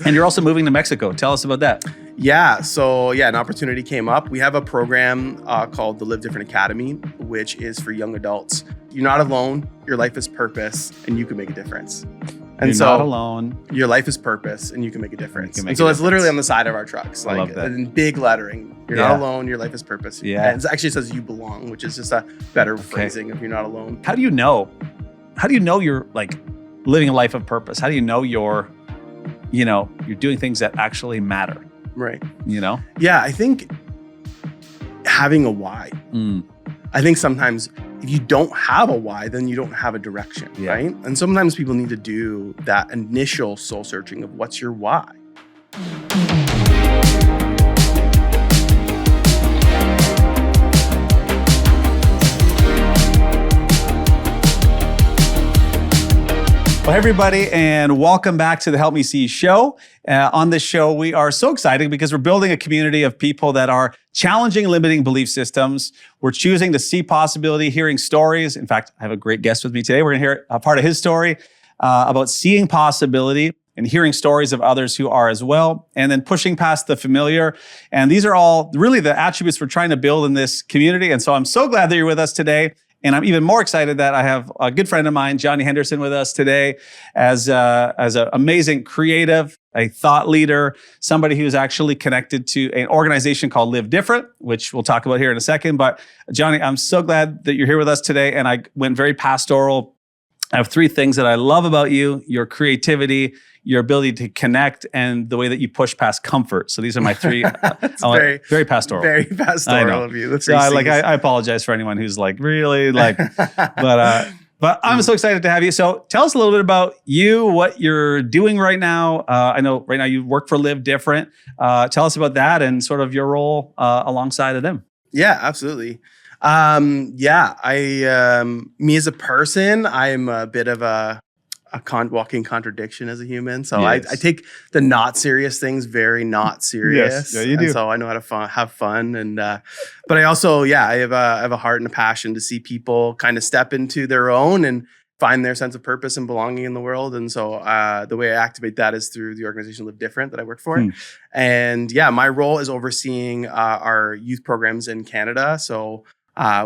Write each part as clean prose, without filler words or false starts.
And you're also moving to Mexico. Tell us about that. Yeah. So an opportunity came up. We have a program called the Live Different Academy, which is for young adults. You're not alone. Your life is purpose, and you can make a difference. And you're so not alone. Your life is purpose, and you can make a difference. And so it's literally on the side of our trucks, I love that. in big lettering. You're not alone. Your life is purpose. Yeah. And it actually says you belong, which is just a better phrasing of you're not alone. How do you know? How do you know you're like living a life of purpose? How do you know you're doing things that actually matter? Right. Yeah, I think having a why. I think sometimes if you don't have a why, then you don't have a direction, right? And sometimes people need to do that initial soul searching of what's your why. Well, hey everybody, and welcome back to the Help Me See show. On this show, we are so excited because we're building a community of people that are challenging limiting belief systems. We're choosing to see possibility, hearing stories. In fact, I have a great guest with me today. We're going to hear a part of his story about seeing possibility and hearing stories of others who are as well, and then pushing past the familiar. And these are all really the attributes we're trying to build in this community. And so I'm so glad that you're with us today. And I'm even more excited that I have a good friend of mine, Johnny Henderson, with us today as an amazing creative, a thought leader, somebody who's actually connected to an organization called Live Different, which we'll talk about here in a second. But Johnny, I'm so glad that you're here with us today. And I went very pastoral. I have three things that I love about you: your creativity, your ability to connect, and the way that you push past comfort. So these are my three. Very pastoral. Very pastoral of you. So I apologize for anyone who's really but I'm so excited to have you. So tell us a little bit about you, what you're doing right now. I know right now you work for Live Different. Tell us about that and sort of your role alongside of them. Yeah, absolutely. Me as a person, I'm a bit of a walking contradiction as a human. So I take the not serious things very not serious. Yes, yeah, you do. And so I know how to have fun. And, but I also, I have a heart and a passion to see people kind of step into their own and find their sense of purpose and belonging in the world. And so the way I activate that is through the organization Live Different that I work for. And my role is overseeing our youth programs in Canada. So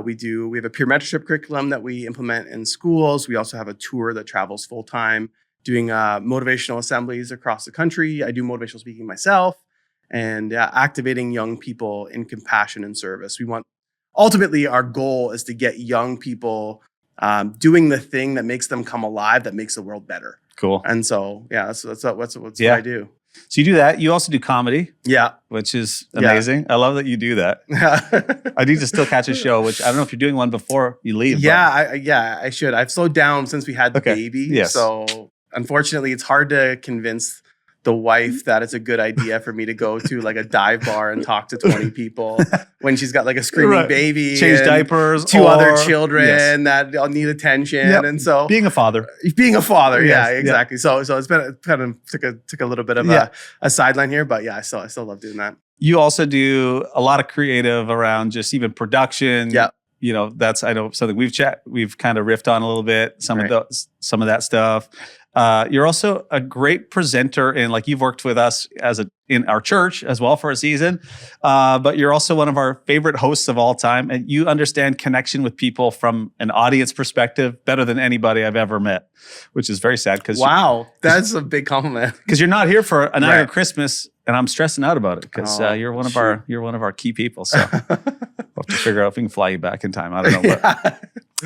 we have a peer mentorship curriculum that we implement in schools. We also have a tour that travels full time, doing motivational assemblies across the country. I do motivational speaking myself, and activating young people in compassion and service. Ultimately, our goal is to get young people doing the thing that makes them come alive, that makes the world better. Cool. And so, that's what I do. So you do that. You also do comedy. Yeah. Which is amazing. Yeah. I love that you do that. I need to still catch a show, which I don't know if you're doing one before you leave. Yeah, I should. I've slowed down since we had the baby. Yes. So unfortunately, it's hard to convince the wife that it's a good idea for me to go to like a dive bar and talk to 20 people when she's got like a screaming baby, change diapers, two other children that all need attention. Yep. And so being a father, yeah, exactly. So it's been kind of took a little bit of a sideline here, but I still love doing that. You also do a lot of creative around just even production. Yeah. That's, I know, something we've kind of riffed on a little bit, some of that stuff. You're also a great presenter, and you've worked with us in our church as well for a season. But you're also one of our favorite hosts of all time, and you understand connection with people from an audience perspective better than anybody I've ever met, which is very sad. Wow, that's a big compliment. Because you're not here for an hour of Christmas, and I'm stressing out about it because you're one of our key people. So we'll have to figure out if we can fly you back in time. I don't know.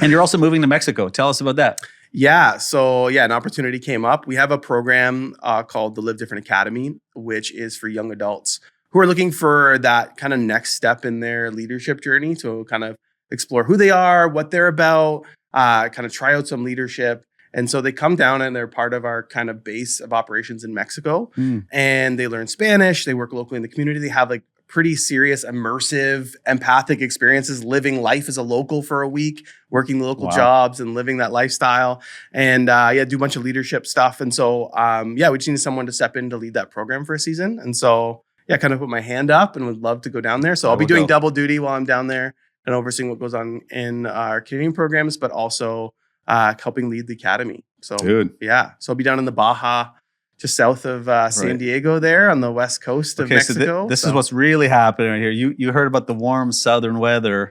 And you're also moving to Mexico. Tell us about that. Yeah. So an opportunity came up. We have a program called the Live Different Academy, which is for young adults who are looking for that kind of next step in their leadership journey to kind of explore who they are, what they're about, kind of try out some leadership. And so they come down and they're part of our kind of base of operations in Mexico, and they learn Spanish. They work locally in the community. They have pretty serious, immersive, empathic experiences, living life as a local for a week, working local jobs and living that lifestyle. And do a bunch of leadership stuff. And so, we just needed someone to step in to lead that program for a season. And so, kind of put my hand up and would love to go down there. So I'll be doing double duty while I'm down there and overseeing what goes on in our Canadian programs, but also helping lead the academy. So, so I'll be down in the Baja just south of San Diego there on the west coast of Mexico. So this is what's really happening right here. You heard about the warm southern weather.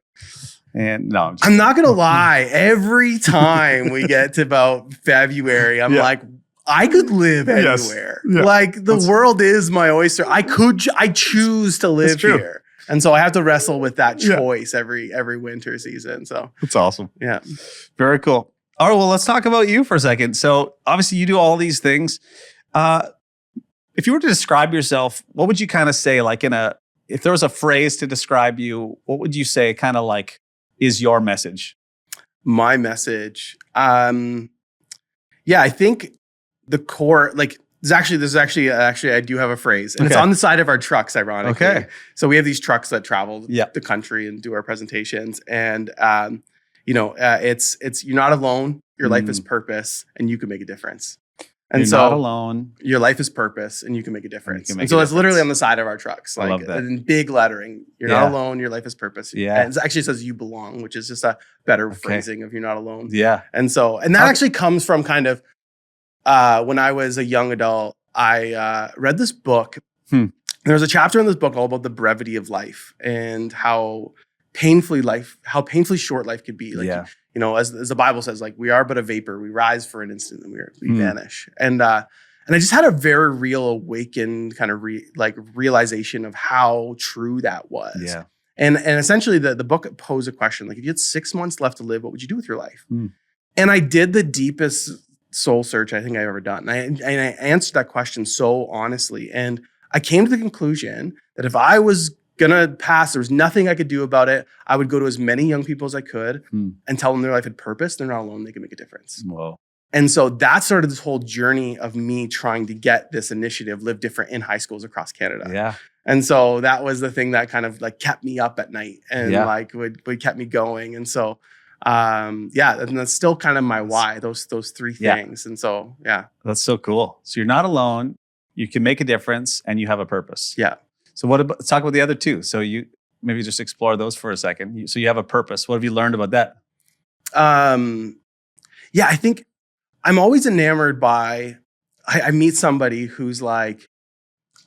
And no, I'm not going to lie. Every time we get to about February, I'm like, I could live anywhere. Yeah. Like the world is my oyster. I choose to live here. And so I have to wrestle with that choice every winter season. So that's awesome. Yeah. Very cool. All right. Well, let's talk about you for a second. So obviously you do all these things. If you were to describe yourself, what would you kind of say, like if there was a phrase to describe you, what would you say kind of like is your message? My message. I think the core, like there's actually I do have a phrase, and it's on the side of our trucks, ironically. Okay. So we have these trucks that travel the country and do our presentations, and it's you're not alone. Your life is purpose, and you can make a difference. And you're not alone. Your life is purpose, and you can make a difference. And so it's literally on the side of our trucks, like in big lettering. You're not alone. Your life is purpose. Yeah. And it actually says you belong, which is just a better phrasing of you're not alone. Yeah. And that actually comes from kind of when I was a young adult. I read this book. There's a chapter in this book all about the brevity of life and how painfully short life could be. Like, as the Bible says, like we are but a vapor. We rise for an instant and we vanish. And I just had a very real awakened kind of realization of how true that was. Yeah. And essentially the book posed a question, like if you had 6 months left to live, what would you do with your life? And I did the deepest soul search I think I've ever done. And I answered that question so honestly. And I came to the conclusion that if I was gonna pass, there was nothing I could do about it. I would go to as many young people as I could and tell them their life had purpose. They're not alone. They can make a difference. Whoa. And so that started this whole journey of me trying to get this initiative, Live Different, in high schools across Canada. Yeah. And so that was the thing that kind of like kept me up at night and like would kept me going. And so and that's still kind of my why, those three things. And so that's so cool. So you're not alone, you can make a difference, and you have a purpose. Yeah. So let's talk about the other two. So you maybe just explore those for a second. So you have a purpose. What have you learned about that? I think I'm always enamored by, I meet somebody who's like,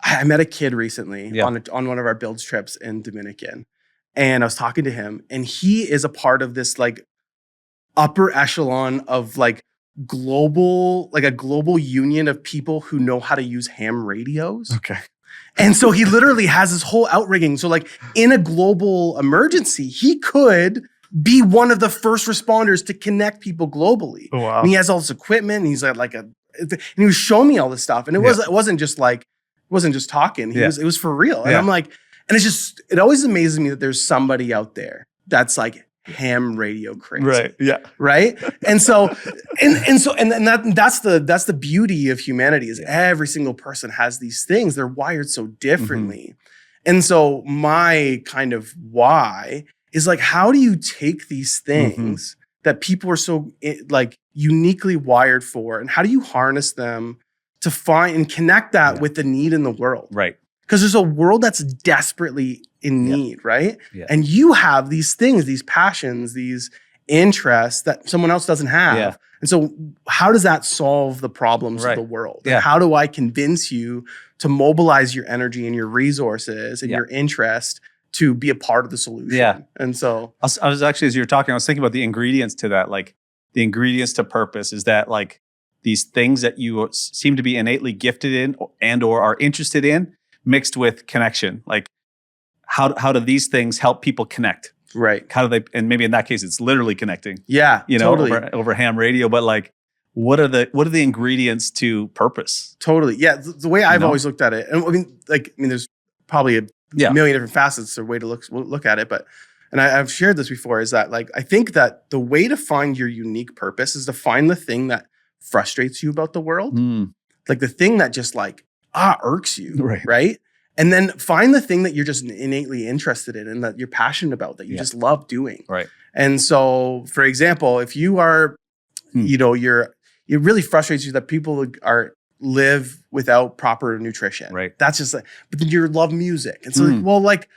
I met a kid recently on one of our builds trips in Dominican. And I was talking to him, and he is a part of this like upper echelon of like a global union of people who know how to use ham radios. Okay. And so he literally has this whole outrigging. So like in a global emergency, he could be one of the first responders to connect people globally. Oh, wow. And he has all this equipment, and he's and he was showing me all this stuff. And it wasn't just talking. It was for real. And I'm like, and it always amazes me that there's somebody out there that's like ham radio crazy. Right. Yeah. Right. And so, that's the beauty of humanity is every single person has these things. They're wired so differently. And so my kind of why is like, how do you take these things that people are so like uniquely wired for, and how do you harness them to find and connect that with the need in the world? Right. Because there's a world that's desperately in need, right? Yeah. And you have these things, these passions, these interests that someone else doesn't have. Yeah. And so how does that solve the problems of the world? Yeah. And how do I convince you to mobilize your energy and your resources and your interest to be a part of the solution? Yeah. And so I was actually, as you were talking, I was thinking about the ingredients to that. Like the ingredients to purpose is that like these things that you seem to be innately gifted in and or are interested in, mixed with connection. Like how do these things help people connect? Right. How do they, and maybe in that case, it's literally connecting. Yeah, totally. over ham radio, but like, what are the ingredients to purpose? Totally. Yeah. The way I've always looked at it, and I mean, there's probably a million different facets or way to look at it, but, and I've shared this before, is that like, I think that the way to find your unique purpose is to find the thing that frustrates you about the world. Like the thing that just like, irks you. Right. And then find the thing that you're just innately interested in and that you're passionate about, that you just love doing. Right. And so, for example, if you are, it really frustrates you that people live without proper nutrition. Right. That's just like, but then you love music. And so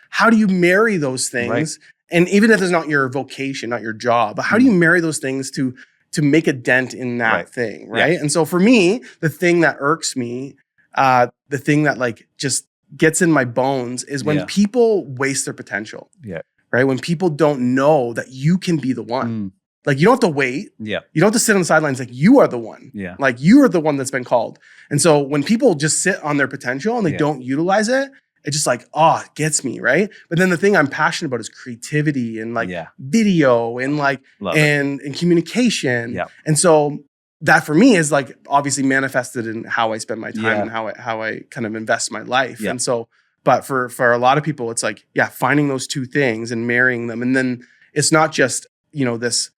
how do you marry those things? Right. And even if it's not your vocation, not your job, but how do you marry those things to to make a dent in that Right. thing, right? And so for me, the thing that irks me, the thing that like just gets in my bones is when people waste their potential. Yeah. Right? When people don't know that you can be the one. Like you don't have to wait. Yeah. You don't have to sit on the sidelines. Like you are the one. Yeah. Like you are the one that's been called. And so when people just sit on their potential and they don't utilize it, it's just like, oh, it gets me, right? But then the thing I'm passionate about is creativity and like video and like and communication. Yeah. And so that for me is like obviously manifested in how I spend my time and how I kind of invest my life. And so, but for a lot of people, it's like, finding those two things and marrying them. And then it's not just, you know, this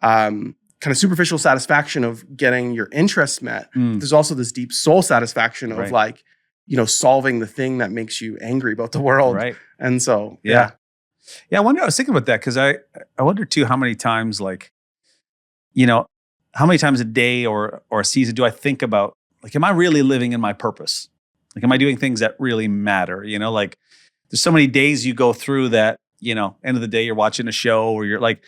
kind of superficial satisfaction of getting your interests met. There's also this deep soul satisfaction of like, you know, solving the thing that makes you angry about the world. Right. And so, Yeah, I was thinking about that because I wonder too how many times like, you know, how many times a day or a season do I think about like, am I really living in my purpose? Like, am I doing things that really matter? You know, like there's so many days you go through that, you know, end of the day, you're watching a show or you're like,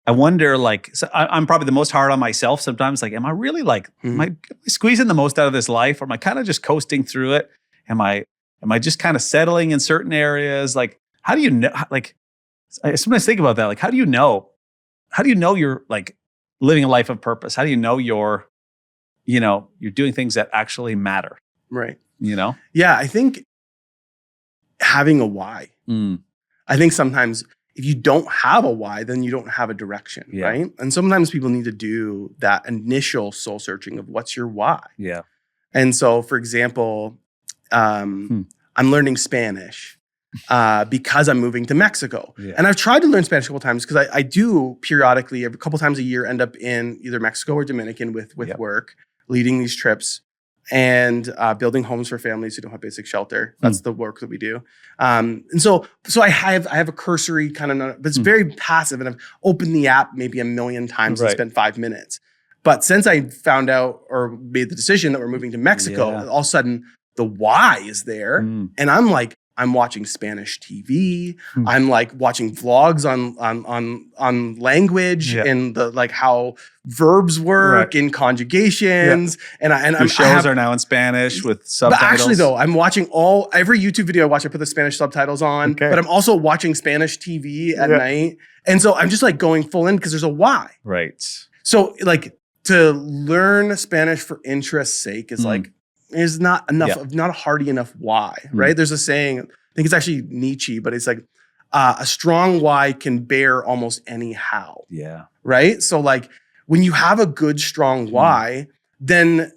I wonder, like, so I'm probably the most hard on myself sometimes. Like, am I really like, am I squeezing the most out of this life? Or am I kind of just coasting through it? Am I just kind of settling in certain areas? Like, how do you know? Like, I sometimes think about that. Like, how do you know you're like living a life of purpose? How do you know you're doing things that actually matter? Right. You know? Yeah, I think having a why. I think sometimes if you don't have a why, then you don't have a direction, right? And sometimes people need to do that initial soul searching of what's your why. Yeah. And so, for example, I'm learning Spanish because I'm moving to Mexico. Yeah. And I've tried to learn Spanish a couple times because I do periodically, a couple times a year, end up in either Mexico or Dominican with work, leading these trips and building homes for families who don't have basic shelter. That's the work that we do. And so I have a cursory kind of, but it's very passive. And I've opened the app maybe a million times and spent 5 minutes. But since I found out or made the decision that we're moving to Mexico, all of a sudden the why is there. And I'm like, I'm watching Spanish TV. I'm like watching vlogs on language and the like how verbs work in conjugations. And shows are now in Spanish with subtitles. But actually though, I'm watching every YouTube video I watch, I put the Spanish subtitles on, but I'm also watching Spanish TV at night. And so I'm just like going full in because there's a why. Right. So like to learn Spanish for interest's sake is like, is not enough, not a hearty enough why, right? There's a saying, I think it's actually Nietzsche, but it's like a strong why can bear almost any how. Yeah. Right? So like when you have a good, strong why, then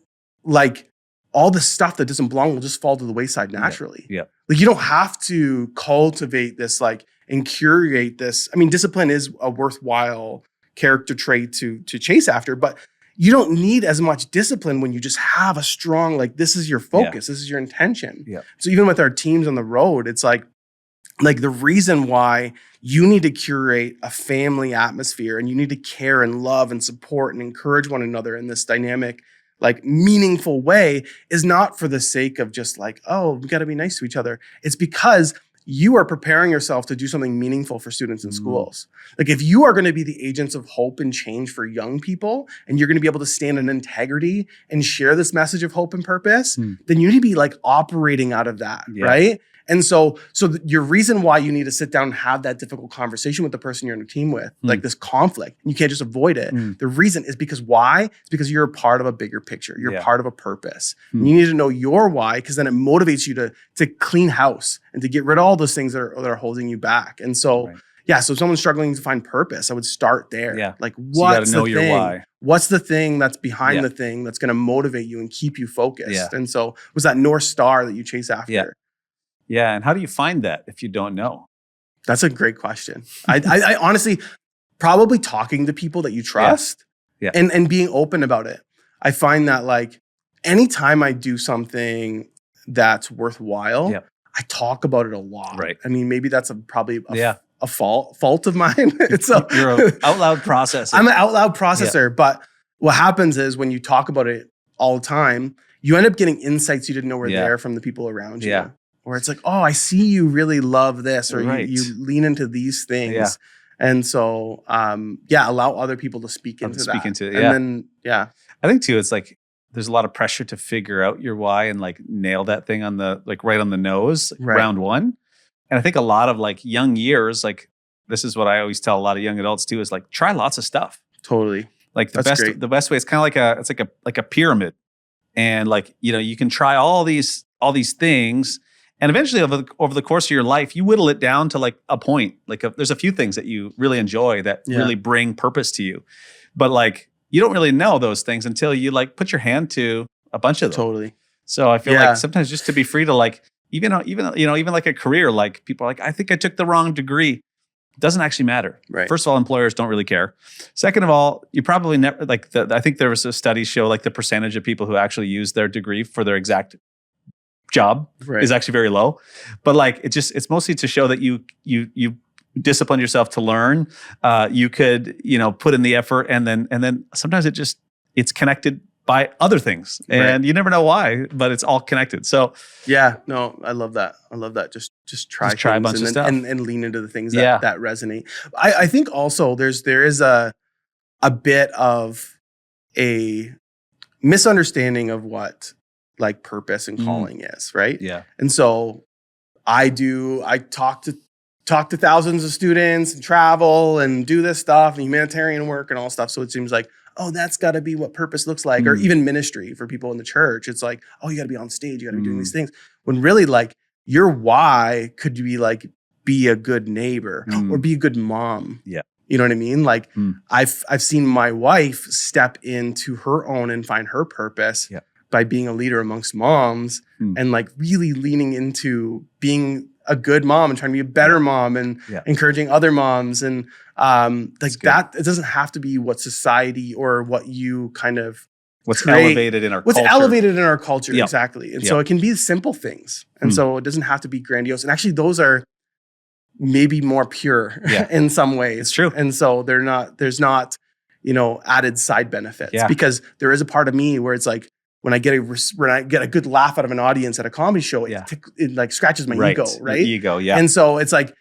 like all the stuff that doesn't belong will just fall to the wayside naturally. Yeah. Like you don't have to cultivate this like and curate this. I mean, discipline is a worthwhile character trait to chase after, but you don't need as much discipline when you just have a strong, like, this is your focus. This is your intention. Yeah. So even with our teams on the road, it's like the reason why you need to curate a family atmosphere and you need to care and love and support and encourage one another in this dynamic, like meaningful way is not for the sake of just like, oh, we got to be nice to each other. It's because you are preparing yourself to do something meaningful for students in schools. Like if you are going to be the agents of hope and change for young people, and you're going to be able to stand in integrity and share this message of hope and purpose, then you need to be like operating out of that, right? And so your reason why you need to sit down and have that difficult conversation with the person you're in a team with, like this conflict, you can't just avoid it. The reason is because why? It's because you're a part of a bigger picture. You're part of a purpose. And you need to know your why, because then it motivates you to clean house and to get rid of all those things that are holding you back. And so, so if someone's struggling to find purpose, I would start there. Yeah. Like what's the thing? Why. What's the thing that's behind the thing that's going to motivate you and keep you focused? Yeah. And so was that North Star that you chase after? Yeah. Yeah, and how do you find that if you don't know? That's a great question. I honestly, probably talking to people that you trust and being open about it. I find that like anytime I do something that's worthwhile, I talk about it a lot. Right. I mean, maybe that's probably a fault of mine. You're an out loud processor. I'm an out loud processor, but what happens is when you talk about it all the time, you end up getting insights you didn't know were there from the people around you. Where it's like, oh, I see you really love this, or you lean into these things. And so, allow other people to speak into that. Yeah. And then, I think too, it's like there's a lot of pressure to figure out your why and like nail that thing on the like right on the nose, round one. And I think a lot of like young years, like this is what I always tell a lot of young adults too, is like try lots of stuff. Totally. Like the best way, it's kind of like a pyramid. And like, you can try all these things. And eventually over the course of your life, you whittle it down to like a point. Like there's a few things that you really enjoy that really bring purpose to you. But like, you don't really know those things until you like put your hand to a bunch of them. Totally. So I feel like sometimes just to be free to like, even like a career, like people are like, I think I took the wrong degree. It doesn't actually matter. Right. First of all, employers don't really care. Second of all, you probably never I think there was a study show like the percentage of people who actually use their degree for their exact job is actually very low. But like it's mostly to show that you discipline yourself to learn. You could put in the effort, and then sometimes it's connected by other things, and you never know why, but it's all connected. So I love that. Just try a bunch of stuff and lean into the things that resonate. I think also there is a bit of a misunderstanding of what like purpose and calling is, right? Yeah. And so I talk to thousands of students and travel and do this stuff and humanitarian work and all stuff. So it seems like, oh, that's got to be what purpose looks like. Or even ministry for people in the church. It's like, oh, you got to be on stage. You got to be doing these things. When really like your why could be like, be a good neighbor or be a good mom. Yeah. You know what I mean? Like I've seen my wife step into her own and find her purpose by being a leader amongst moms and like really leaning into being a good mom and trying to be a better mom and encouraging other moms and that. It doesn't have to be what society or what you kind of elevated in our culture. What's elevated in our culture, exactly. And so it can be simple things. And so it doesn't have to be grandiose. And actually those are maybe more pure in some ways. It's true. And so there's not, added side benefits because there is a part of me where it's like, when I get a good laugh out of an audience at a comedy show, it like scratches my ego, right? The ego, yeah. And so it's like,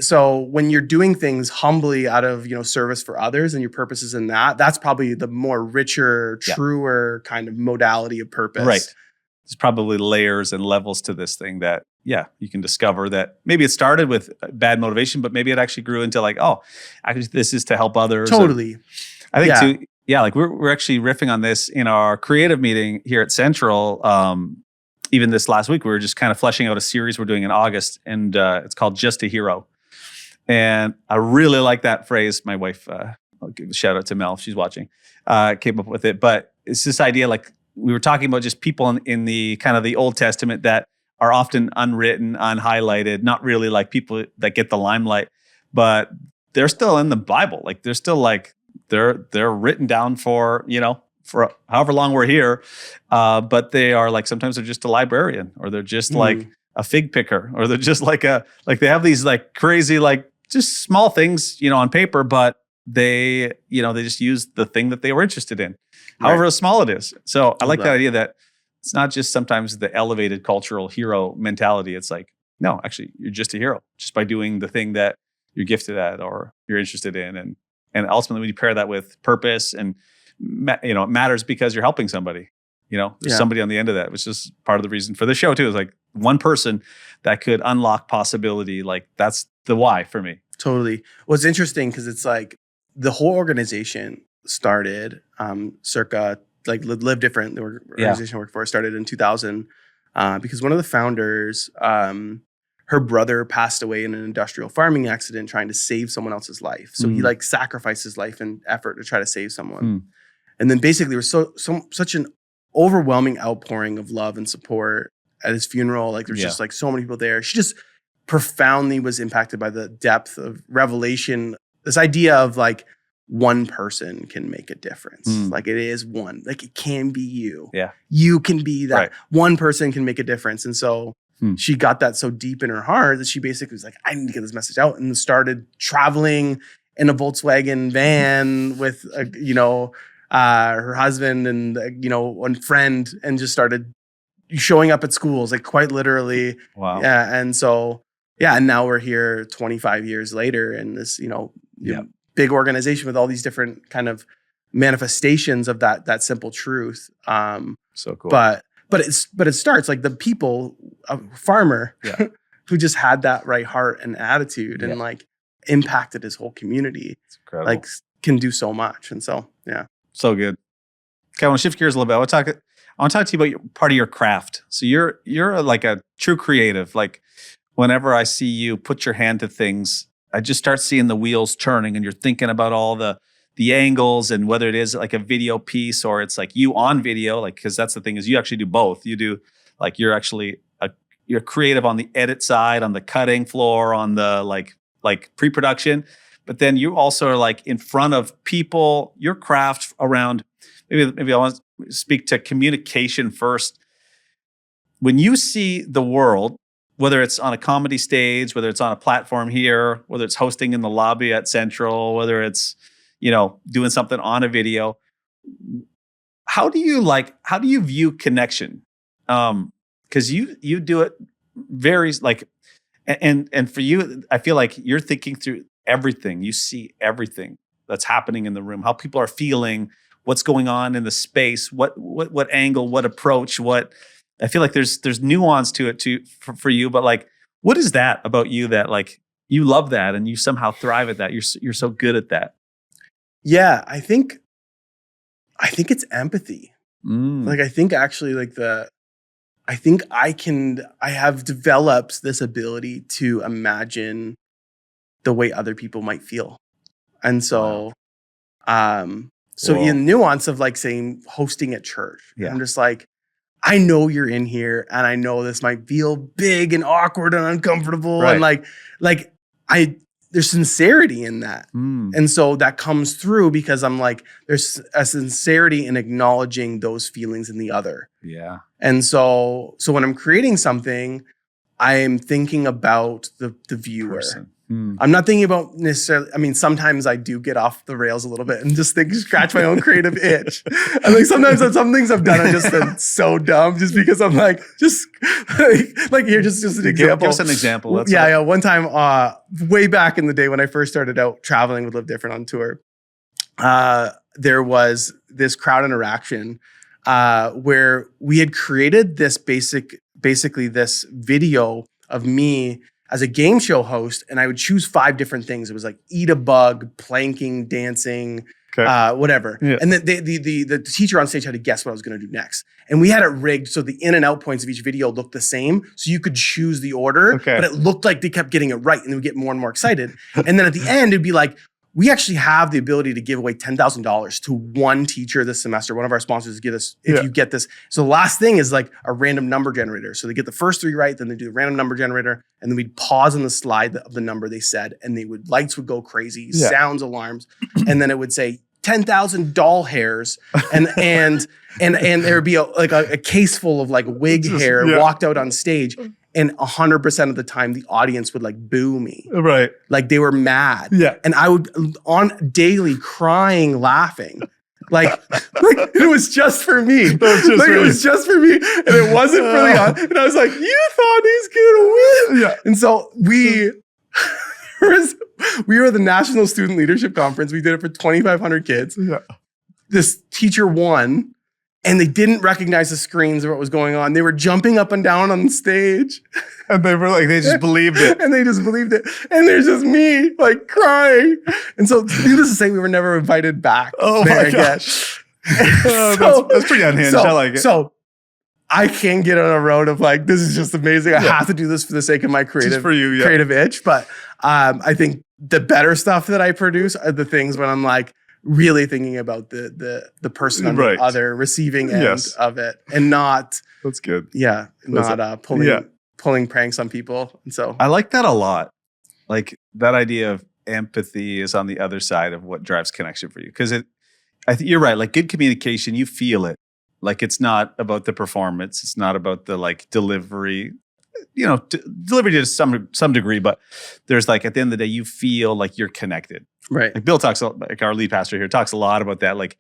so when you're doing things humbly out of, service for others and your purpose is in that's probably the more richer, truer kind of modality of purpose. Right. There's probably layers and levels to this thing that, you can discover that maybe it started with bad motivation, but maybe it actually grew into like, oh, actually this is to help others. Totally. And I think too, like we're actually riffing on this in our creative meeting here at Central. Even this last week, we were just kind of fleshing out a series we're doing in August, and it's called Just a Hero. And I really like that phrase. My wife, I'll give a shout out to Mel if she's watching, came up with it. But it's this idea, like we were talking about just people in the kind of the Old Testament that are often unwritten, unhighlighted, not really like people that get the limelight, but they're still in the Bible. Like they're still like, they're written down for however long we're here, but they are like sometimes they're just a librarian, or they're just like a fig picker, or they're just like they have these like crazy like just small things on paper, but they they just use the thing that they were interested in, however small it is. So I like that idea that it's not just sometimes the elevated cultural hero mentality. It's like, no, actually you're just a hero just by doing the thing that you're gifted at or you're interested in, and ultimately, when you pair that with purpose and, it matters because you're helping somebody, there's somebody on the end of that, which is part of the reason for the show too, is like one person that could unlock possibility. Like that's the why for me. Totally. Well, it's interesting because it's like the whole organization started circa like Live Different, the organization I work for, started in 2000 because one of the founders, her brother passed away in an industrial farming accident trying to save someone else's life. So he like sacrificed his life and effort to try to save someone. And then basically there was such an overwhelming outpouring of love and support at his funeral. Like there's just like so many people there. She just profoundly was impacted by the depth of revelation. This idea of like one person can make a difference. Like it is one, like it can be you. Yeah. You can be that. Right. One person can make a difference. And so she got that so deep in her heart that she basically was like, I need to get this message out, and started traveling in a Volkswagen van with, her husband and, one friend, and just started showing up at schools, like quite literally. Wow. Yeah. And so yeah, and now we're here 25 years later in this, Yeah. big organization with all these different kind of manifestations of that simple truth. So cool. But it starts like the people, a farmer Yeah. who just had that right heart and attitude and like impacted his whole community. It's incredible. Like can do so much. And so, yeah. So good. Okay, I want to shift gears a little bit. I want to talk to you about part of your craft. So you're like a true creative. Like whenever I see you put your hand to things, I just start seeing the wheels turning, and you're thinking about all the angles, and whether it is like a video piece or it's like you on video, like, because that's the thing is you actually do both. You do like you're actually you're creative on the edit side, on the cutting floor, on the like pre-production, but then you also are like in front of people. Your craft around maybe I want to speak to communication first. When you see the world, whether it's on a comedy stage, whether it's on a platform here, whether it's hosting in the lobby at Central, whether it's, doing something on a video, how do you view connection? Because you do it very like, and for you, I feel like you're thinking through everything. You see everything that's happening in the room, how people are feeling, what's going on in the space, what angle, what approach, what. I feel like there's nuance to it too for you, but like, what is that about you that like you love that and you somehow thrive at that? You're so good at that. Yeah, I think it's empathy. Like I think actually I have developed this ability to imagine the way other people might feel. And so in nuance of like saying hosting at church, I'm just like, I know you're in here and I know this might feel big and awkward and uncomfortable. Right. And like there's sincerity in that. And so that comes through because I'm like, there's a sincerity in acknowledging those feelings in the other. Yeah. And so when I'm creating something, I am thinking about the viewer. I'm not thinking about necessarily, I mean, sometimes I do get off the rails a little bit and just scratch my own creative itch. And like sometimes some things I've done are just been so dumb just because I'm like, like here, just an example. Give us an example. One time, way back in the day when I first started out traveling with Live Different on tour, there was this crowd interaction where we had created this basically this video of me as a game show host, and I would choose 5 different things. It was like eat a bug, planking, dancing, whatever. Yeah. And then the teacher on stage had to guess what I was going to do next. And we had it rigged so the in and out points of each video looked the same, so you could choose the order, but it looked like they kept getting it right, and they would get more and more excited. And then at the end, it'd be like, we actually have the ability to give away $10,000 to one teacher this semester. One of our sponsors give us, if you get this. So the last thing is like a random number generator. So they get the first 3 right, then they do the random number generator, and then we'd pause on the slide of the number they said, and lights would go crazy, sounds, alarms, and then it would say 10,000 doll hairs, and there would be a case full of like wig hair walked out on stage. And 100% of the time, the audience would like boo me. Right. Like they were mad. Yeah. And I would on daily crying, laughing. Like it was just for me. It was just for me. And it wasn't for the audience. And I was like, you thought he's gonna win. Yeah. And so we were at the National Student Leadership Conference. We did it for 2,500 kids. Yeah. This teacher won. And they didn't recognize the screens or what was going on. They were jumping up and down on stage. And they were like, they just believed it. And they just believed it. And there's just me like crying. And so needless to say, we were never invited back. Oh my gosh. That's pretty unhinged. I like it. So I can get on a road of like, this is just amazing. I have to do this for the sake of my creative itch. But I think the better stuff that I produce are the things when I'm like, really thinking about the person on the other receiving end of it, and not that's good. Yeah, not pulling pranks on people. And so I like that a lot. Like that idea of empathy is on the other side of what drives connection for you, because I think you're right. Like good communication, you feel it. Like it's not about the performance. It's not about the like delivery. Delivery to some degree, but there's like at the end of the day, you feel like you're connected. Right. Like Bill talks, like our lead pastor here, talks a lot about that. Like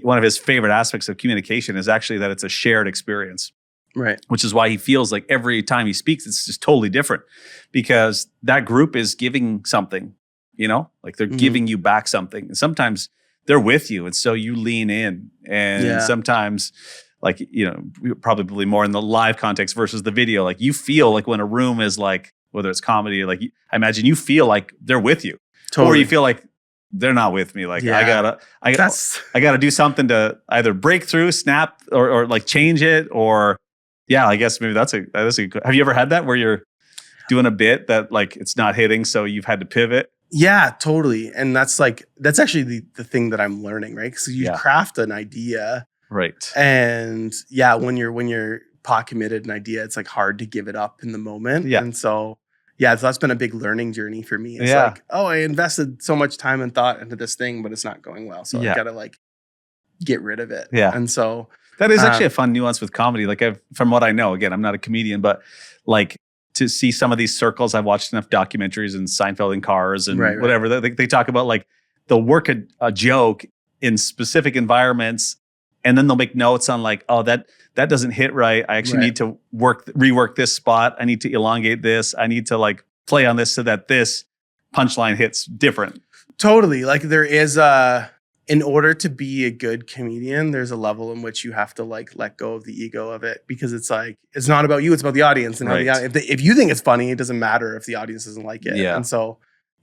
one of his favorite aspects of communication is actually that it's a shared experience. Right. which is why he feels like every time he speaks, it's just totally different because that group is giving something, like they're giving you back something. And sometimes they're with you. And so you lean in. And sometimes, like, probably more in the live context versus the video, like you feel like when a room is like, whether it's comedy, like I imagine you feel like they're with you. Totally. Or you feel like they're not with me. Like I gotta do something to either break through, snap, or like change it, or I guess maybe that's a good. Have you ever had that where you're doing a bit that like it's not hitting, so you've had to pivot? Yeah, totally. And that's actually the thing that I'm learning, right? Because you craft an idea, right? And when you're pot committed an idea, it's like hard to give it up in the moment. Yeah, and so that's been a big learning journey for me. It's like, I invested so much time and thought into this thing, but it's not going well, so I gotta like get rid of it. Yeah, and so. That is actually a fun nuance with comedy. Like from what I know, again, I'm not a comedian, but like to see some of these circles, I've watched enough documentaries and Seinfeld in Cars and whatever. They talk about like they'll work a joke in specific environments, and then they'll make notes on like, oh, that doesn't hit right. I actually need to rework this spot. I need to elongate this. I need to like play on this so that this punchline hits different. Totally. Like there is in order to be a good comedian, there's a level in which you have to like let go of the ego of it, because it's like, it's not about you, it's about the audience. And if you think it's funny, it doesn't matter if the audience doesn't like it. Yeah. And so,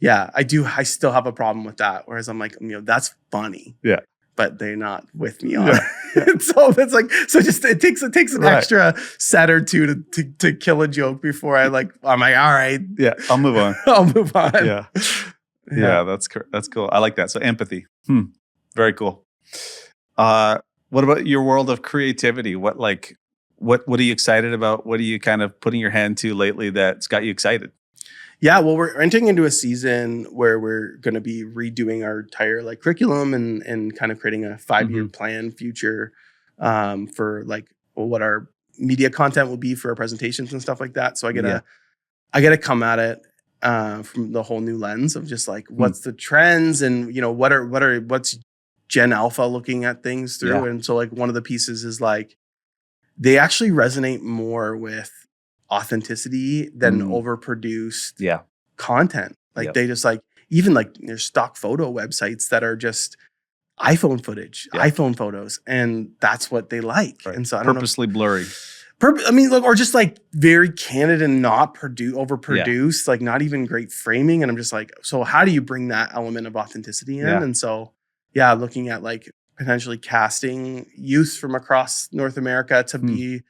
I still have a problem with that. Whereas I'm like, that's funny. Yeah. But they're not with me on it. So that's like, it takes an extra set or two to kill a joke before I'm like, all right. Yeah. I'll move on. Yeah. That's cool. I like that. So empathy. Very cool. What about your world of creativity? What are you excited about? What are you kind of putting your hand to lately that's got you excited? Yeah, well, we're entering into a season where we're going to be redoing our entire like curriculum and kind of creating a 5-year plan future for like what our media content will be for our presentations and stuff like that. So I gotta come at it from the whole new lens of just like what's the trends and what's Gen Alpha looking at things through. And so like one of the pieces is like they actually resonate more with authenticity than overproduced content. Like they just like, even like there's stock photo websites that are just iPhone footage, iPhone photos, and that's what they like. Right. And so I don't purposely blurry. Or just like very candid and not overproduced, like not even great framing. And I'm just like, so how do you bring that element of authenticity in? And so, looking at like potentially casting youth from across North America to be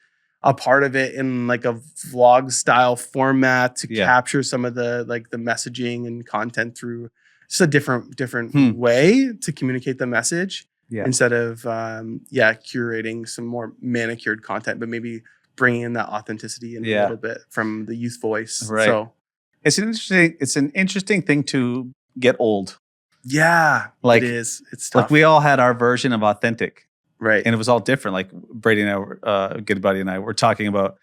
a part of it in like a vlog style format to capture some of the like the messaging and content through just a different way to communicate the message instead of curating some more manicured content, but maybe bringing in that authenticity in a little bit from the youth voice. Right. So it's an interesting thing to get old. Yeah, like it is. It's tough. Like we all had our version of authentic. Right. And it was all different. Like Brady and I were, good buddy and I were talking about,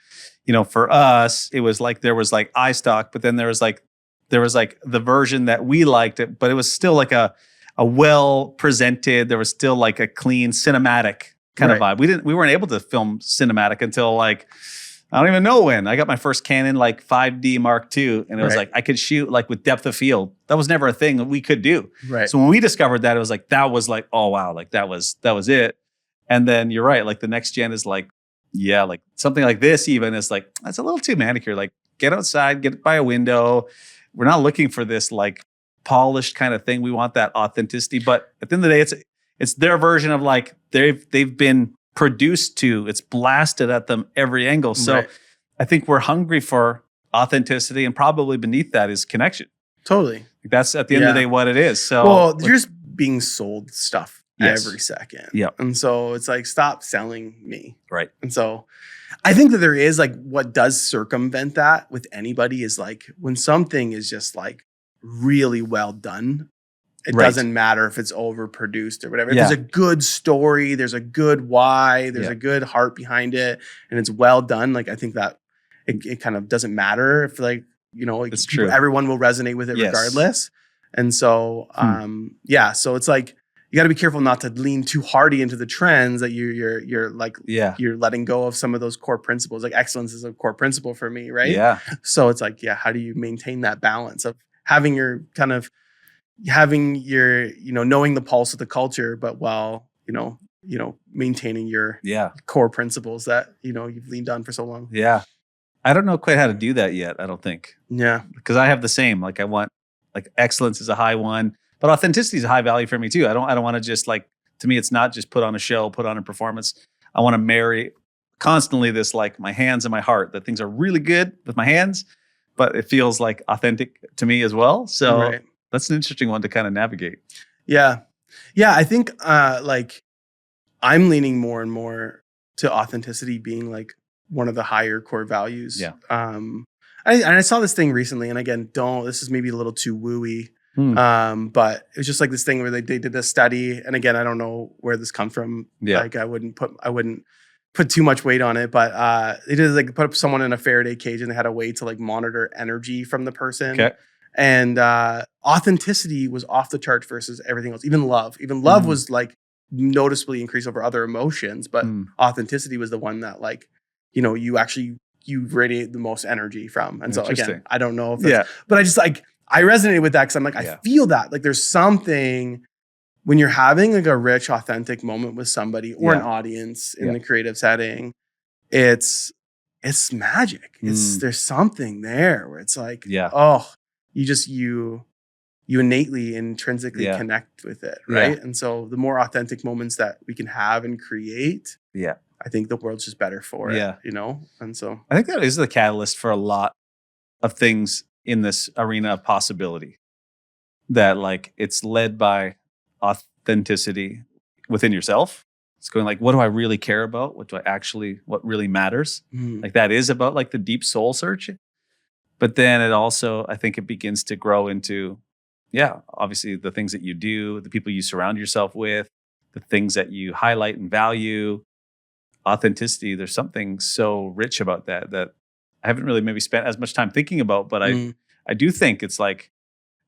for us, it was like, there was like iStock, but then there was like the version that we liked it, but it was still like a well presented, there was still like a clean cinematic kind of vibe. We weren't able to film cinematic until like, I don't even know when. I got my first Canon like 5D Mark II, and it was like I could shoot like with depth of field. That was never a thing that we could do. Right. So when we discovered that, it was like oh wow, like that was it. And then you're right, like the next gen is like, like something like this even is like, that's a little too manicured. Like get outside, get by a window. We're not looking for this like polished kind of thing. We want that authenticity. But at the end of the day, it's their version of like they've been produced to, it's blasted at them every angle. So I think we're hungry for authenticity, and probably beneath that is connection. Totally. That's at the end of the day what it is. So you're just being sold stuff every second. Yeah. And so it's like, stop selling me. Right. And so I think that there is like what does circumvent that with anybody is like when something is just like really well done. It doesn't matter if it's overproduced or whatever. If there's a good story, there's a good why, there's a good heart behind it, and it's well done. Like I think that it kind of doesn't matter if like, it's true. Everyone will resonate with it regardless. And so, so it's like, you got to be careful not to lean too hardy into the trends that you're like Yeah. you're letting go of some of those core principles. Like excellence is a core principle for me, right? Yeah. So it's like, how do you maintain that balance of having your knowing the pulse of the culture, but while maintaining your Yeah. core principles that you've leaned on for so long. Yeah. I don't know quite how to do that yet, I don't think. Yeah. Because I have the same. Like I want, like, excellence is a high one, but authenticity is a high value for me too. I don't want to just, like, to me, it's not just put on a show, put on a performance. I want to marry constantly this, like, my hands and my heart, that things are really good with my hands, but it feels like authentic to me as well. So Right. that's an interesting one to kind of navigate. Yeah. Yeah. I think like I'm leaning more and more to authenticity being like one of the higher core values. Yeah. I saw this thing recently, and again, this is maybe a little too wooey. But it was just like this thing where they did a study, and again, I don't know where this comes from. Yeah. Like I wouldn't put too much weight on it, but they did like put someone in a Faraday cage, and they had a way to like monitor energy from the person. Okay. And authenticity was off the charts versus everything else. Even love was like noticeably increased over other emotions, but authenticity was the one that, like, you radiate the most energy from. And so again, I don't know if that's, but I just like, I resonated with that because I'm like, I feel that like there's something when you're having like a rich, authentic moment with somebody or an audience in the creative setting, it's magic. There's something there where it's like, you innately, intrinsically connect with it. Right. And so the more authentic moments that we can have and create, I think the world's just better for it, And so I think that is the catalyst for a lot of things in this arena of possibility, that, like, it's led by authenticity within yourself. It's going like, what do I really care about? What really matters? Like, that is about like the deep soul search. But then it also, I think it begins to grow into, obviously the things that you do, the people you surround yourself with, the things that you highlight and value. Authenticity, there's something so rich about that I haven't really maybe spent as much time thinking about, but I do think it's like,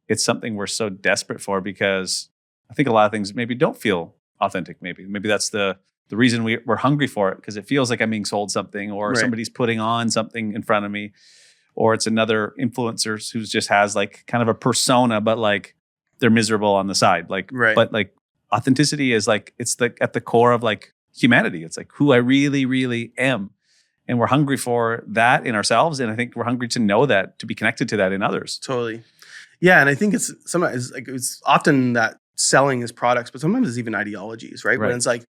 it's something we're so desperate for, because I think a lot of things maybe don't feel authentic. Maybe that's the reason we're hungry for it, because it feels like I'm being sold something, or somebody's putting on something in front of me, or it's another influencer who just has like kind of a persona, but like they're miserable on the side. Like, but like authenticity is like, it's like at the core of like humanity. It's like who I really, really am. And we're hungry for that in ourselves. And I think we're hungry to know that, to be connected to that in others. Totally. Yeah. And I think it's often that selling is products, but sometimes it's even ideologies, right? When it's like,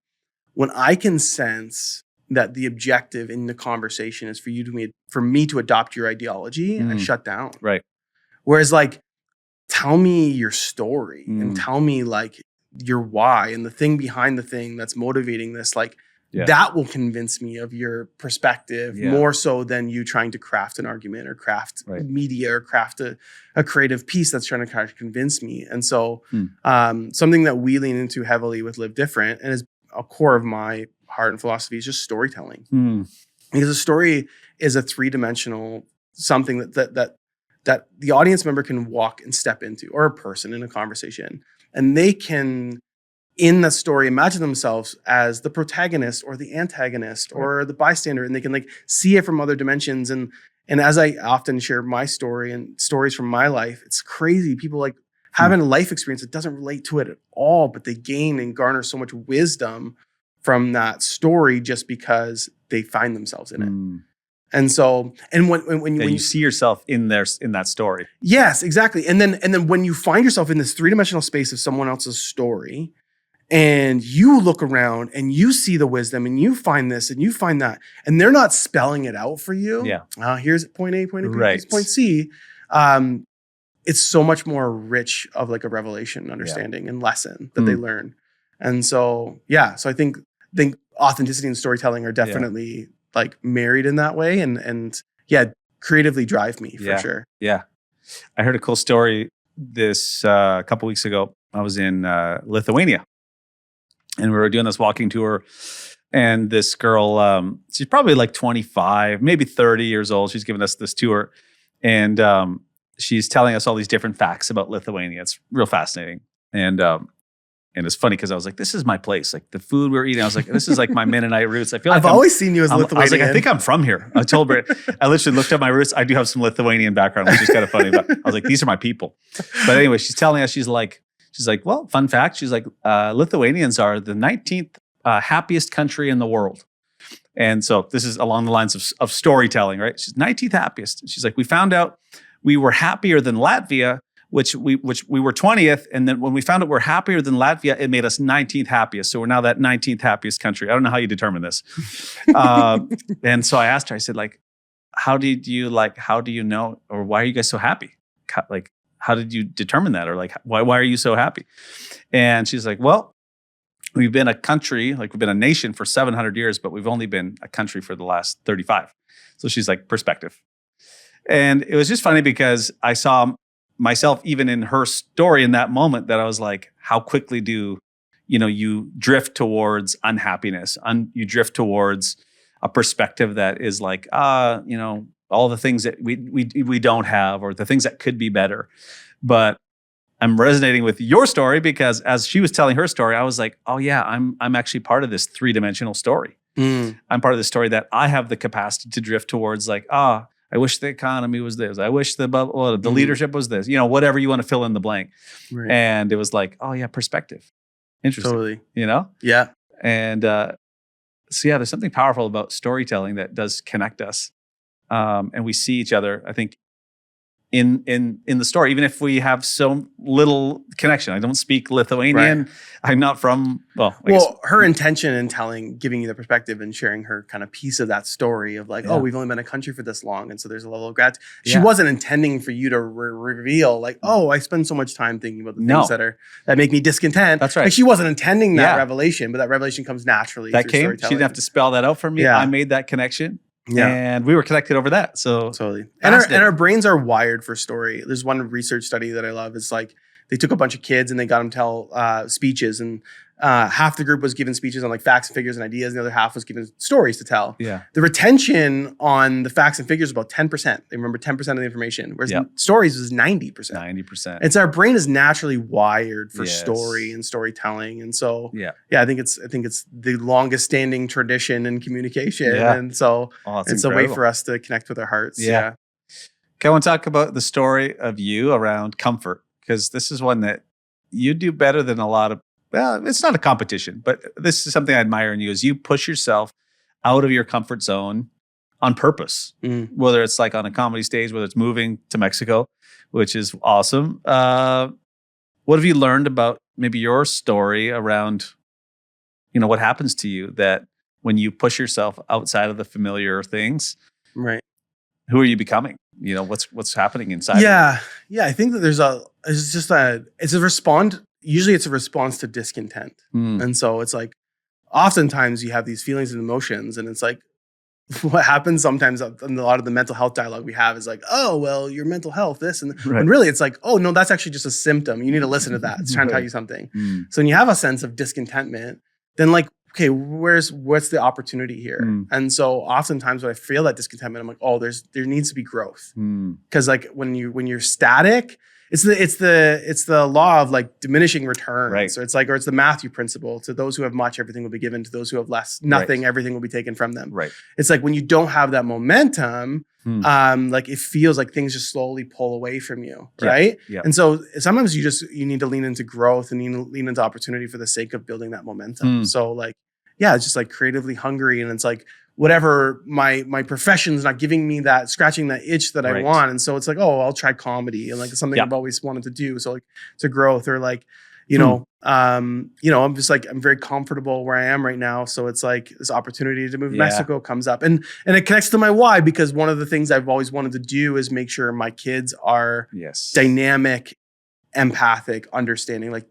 when I can sense that the objective in the conversation is for me to adopt your ideology, I shut down. Right. Whereas like, tell me your story and tell me like your why and the thing behind the thing that's motivating this, like, that will convince me of your perspective more so than you trying to craft an argument or craft media or craft a creative piece that's trying to kind of convince me. And so something that we lean into heavily with Live Different, and is a core of my heart and philosophy, is just storytelling. Because a story is a three-dimensional something that the audience member can walk and step into, or a person in a conversation, and they can, in the story, imagine themselves as the protagonist or the antagonist or the bystander, and they can like see it from other dimensions. And as I often share my story and stories from my life, it's crazy. People like having a life experience that doesn't relate to it at all, but they gain and garner so much wisdom from that story just because they find themselves in it. And so, and when you see yourself in that story. Yes, exactly. And then when you find yourself in this three-dimensional space of someone else's story, and you look around and you see the wisdom and you find this and you find that, and they're not spelling it out for you. Here's point A, point B, here's point C. It's so much more rich of like a revelation, understanding, and lesson that they learn. And so, so I think authenticity and storytelling are definitely like married in that way, and creatively drive me for sure. Yeah. I heard a cool story this a couple weeks ago. I was in Lithuania, and we were doing this walking tour, and this girl, she's probably like 25, maybe 30 years old. She's giving us this tour, and she's telling us all these different facts about Lithuania. It's real fascinating. And And it's funny because I was like, this is my place. Like the food we were eating, I was like, this is like my Mennonite roots. I feel like I've always seen you as Lithuanian. I was like, I think I'm from here. I told Britt, I literally looked at my roots. I do have some Lithuanian background, which is kind of funny. But I was like, these are my people. But anyway, she's telling us, she's like, well, fun fact. She's like, Lithuanians are the 19th happiest country in the world. And so this is along the lines of storytelling, right? She's 19th happiest. She's like, we found out we were happier than Latvia, which we were 20th. And then when we found out we're happier than Latvia, it made us 19th happiest. So we're now that 19th happiest country. I don't know how you determine this. And so I asked her, I said, like, how do you know, or why are you guys so happy? Like, how did you determine that? Or like, why are you so happy? And she's like, well, we've been a country, like we've been a nation for 700 years, but we've only been a country for the last 35. So she's like, perspective. And it was just funny because I saw myself even in her story in that moment that I was like, how quickly do, you drift towards unhappiness, you drift towards a perspective that is like, all the things that we don't have or the things that could be better. But I'm resonating with your story because as she was telling her story, I was like, oh yeah, I'm actually part of this 3-dimensional story. I'm part of the story that I have the capacity to drift towards like, I wish the economy was this. I wish the leadership was this. Whatever you want to fill in the blank. Right. And it was like, oh yeah, perspective. Interesting. Totally. Yeah. And so yeah, there's something powerful about storytelling that does connect us. And we see each other, I think, in the story, even if we have so little connection. I don't speak Lithuanian. Right. I'm not from, I guess. Her intention in giving you the perspective and sharing her kind of piece of that story of like, we've only been a country for this long. And so there's a level of gratitude. She wasn't intending for you to reveal like, I spend so much time thinking about the things that make me discontent. That's right. Like she wasn't intending that revelation, but that revelation comes naturally. That came, she didn't have to spell that out for me. I made that connection. Yeah. And we were connected over that. So totally. And our brains are wired for story. There's one research study that I love. It's like they took a bunch of kids and they got them to tell speeches, and half the group was given speeches on like facts and figures and ideas, and the other half was given stories to tell. Yeah. The retention on the facts and figures was about 10%. They remember 10% of the information, whereas stories was 90%. 90%. It's our brain is naturally wired for story and storytelling. And so I think it's the longest standing tradition in communication. Yeah. And so it's incredible. A way for us to connect with our hearts. Yeah. Okay, I want to talk about the story of you around comfort, because this is one that you do better than a lot of. Well, it's not a competition, but this is something I admire in you is you push yourself out of your comfort zone on purpose, whether it's like on a comedy stage, whether it's moving to Mexico, which is awesome. What have you learned about maybe your story around, what happens to you that when you push yourself outside of the familiar things, right? Who are you becoming? What's happening inside? Yeah. I think that usually it's a response to discontent. And so it's like, oftentimes you have these feelings and emotions, and it's like, what happens sometimes in a lot of the mental health dialogue we have is like, oh, well, your mental health, this, and really it's like, oh no, that's actually just a symptom. You need to listen to that. It's trying to tell you something. So when you have a sense of discontentment, then like, okay, what's the opportunity here? And so oftentimes when I feel that discontentment, I'm like, oh, there needs to be growth. Because like when you're static, it's the law of like diminishing returns. Right. So it's the Matthew principle. To those who have much, everything will be given. To those who have less, nothing, everything will be taken from them. Right. It's like when you don't have that momentum, like it feels like things just slowly pull away from you. Right. Yeah. And so sometimes you need to lean into growth and you need to lean into opportunity for the sake of building that momentum. So like, it's just like creatively hungry, and it's like, whatever my profession's not giving me that, scratching that itch that I want. And so it's like, oh, I'll try comedy, and like something I've always wanted to do. So like it's a growth, or like, I'm just like, I'm very comfortable where I am right now. So it's like this opportunity to move to Mexico comes up, and it connects to my why, because one of the things I've always wanted to do is make sure my kids are dynamic, empathic, understanding, like,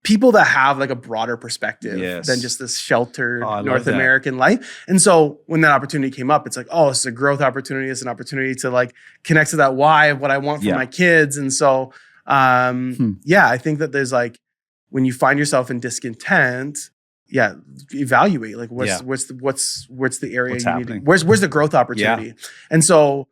people that have like a broader perspective than just this sheltered North American life. And so when that opportunity came up, it's like, oh, it's a growth opportunity. It's an opportunity to like connect to that why of what I want for my kids. And so, I think that there's like, when you find yourself in discontent, evaluate like what's the area you need to, where's the growth opportunity? And so,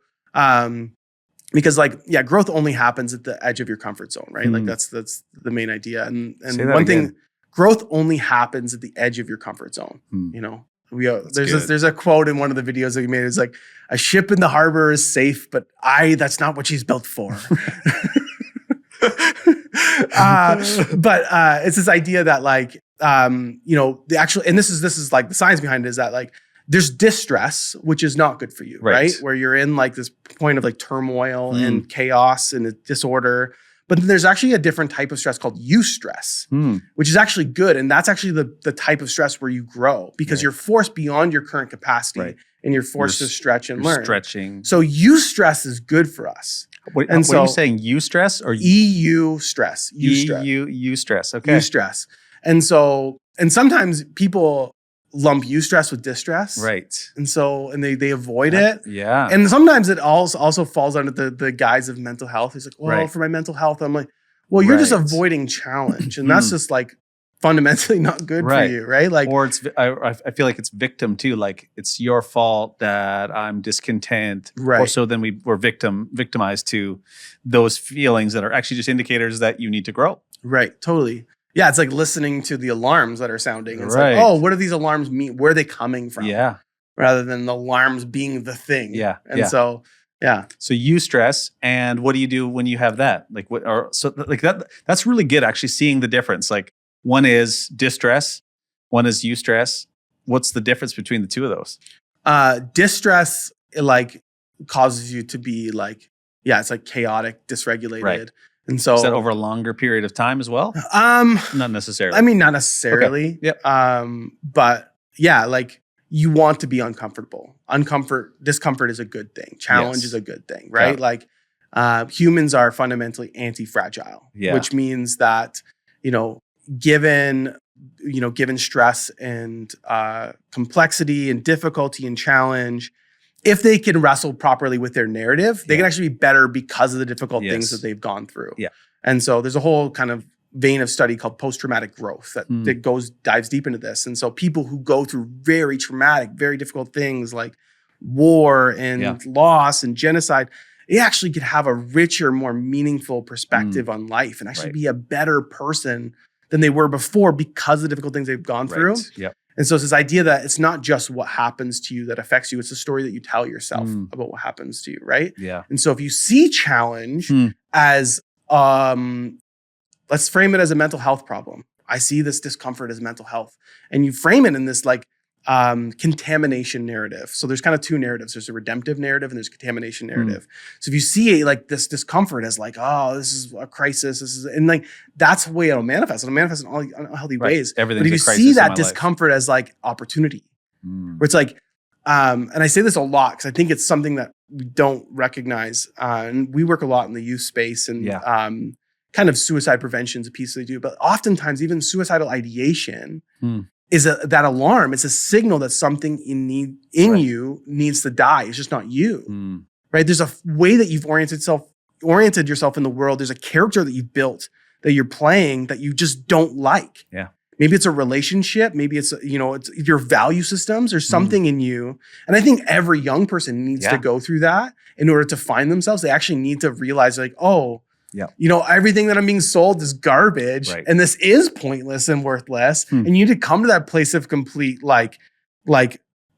because like, yeah, growth only happens at the edge of your comfort zone, right? Like that's the main idea. And one thing, growth only happens at the edge of your comfort zone. You know, there's a quote in one of the videos that we made. It's like, a ship in the harbor is safe, but that's not what she's built for. But it's this idea that like, you know, the actual, and this is like the science behind it is that like, there's distress, which is not good for you, right? Where you're in like this point of like turmoil and chaos and disorder. But then there's actually a different type of stress called eustress, which is actually good. And that's actually the type of stress where you grow because you're forced beyond your current capacity and you're forced to stretch and learn. Stretching. So eustress is good for us. What are you saying? Eustress or EU stress? Eustress. Okay. Eustress. And sometimes people lump eustress with distress. Right. And they avoid it. Yeah. And sometimes it also falls under the guise of mental health. It's like, well, for my mental health, I'm like, well, you're just avoiding challenge. And that's just like fundamentally not good for you, right? Like, or I feel like it's victim too. Like it's your fault that I'm discontent. Right. Or so then we're victimized to those feelings that are actually just indicators that you need to grow. Right. Totally. Yeah, it's like listening to the alarms that are sounding. It's like, oh, what do these alarms mean? Where are they coming from? Yeah. Rather than the alarms being the thing. Yeah. And so, yeah. So eustress, and what do you do when you have that? Like that's really good actually seeing the difference. Like one is distress, one is eustress. What's the difference between the two of those? Distress, it like causes you to be like, it's like chaotic, dysregulated. Right. And so is that over a longer period of time as well? Not necessarily. I mean, not necessarily. Okay. Yep. But yeah, like you want to be uncomfortable. Discomfort is a good thing. Challenge is a good thing, right? Yeah. Like humans are fundamentally anti-fragile, which means that, you know, given stress and complexity and difficulty and challenge, if they can wrestle properly with their narrative, they can actually be better because of the difficult things that they've gone through. Yeah. And so there's a whole kind of vein of study called post-traumatic growth that dives deep into this. And so people who go through very traumatic, very difficult things like war and loss and genocide, they actually could have a richer, more meaningful perspective on life and actually be a better person than they were before because of the difficult things they've gone through. Yeah. And so it's this idea that it's not just what happens to you that affects you. It's the story that you tell yourself about what happens to you, right? Yeah. And so if you see challenge as, let's frame it as a mental health problem. I see this discomfort as mental health. And you frame it in this like contamination narrative. So there's kind of two narratives. There's a redemptive narrative and there's a contamination narrative. So if you see like this discomfort as like, oh, this is a crisis, and like that's the way it'll manifest. It'll manifest in all unhealthy ways. But if you see that discomfort as like opportunity, where it's like, and I say this a lot because I think it's something that we don't recognize. And we work a lot in the youth space and kind of suicide prevention is a piece they do. But oftentimes even suicidal ideation is that alarm. It's a signal that something in you needs to die. It's just not you, right? There's a way that you've oriented yourself in the world. There's a character that you've built that you're playing that you just don't like. Yeah. Maybe it's a relationship. Maybe it's, it's your value systems or something in you. And I think every young person needs to go through that in order to find themselves. They actually need to realize like, everything that I'm being sold is garbage and this is pointless and worthless. And you need to come to that place of complete like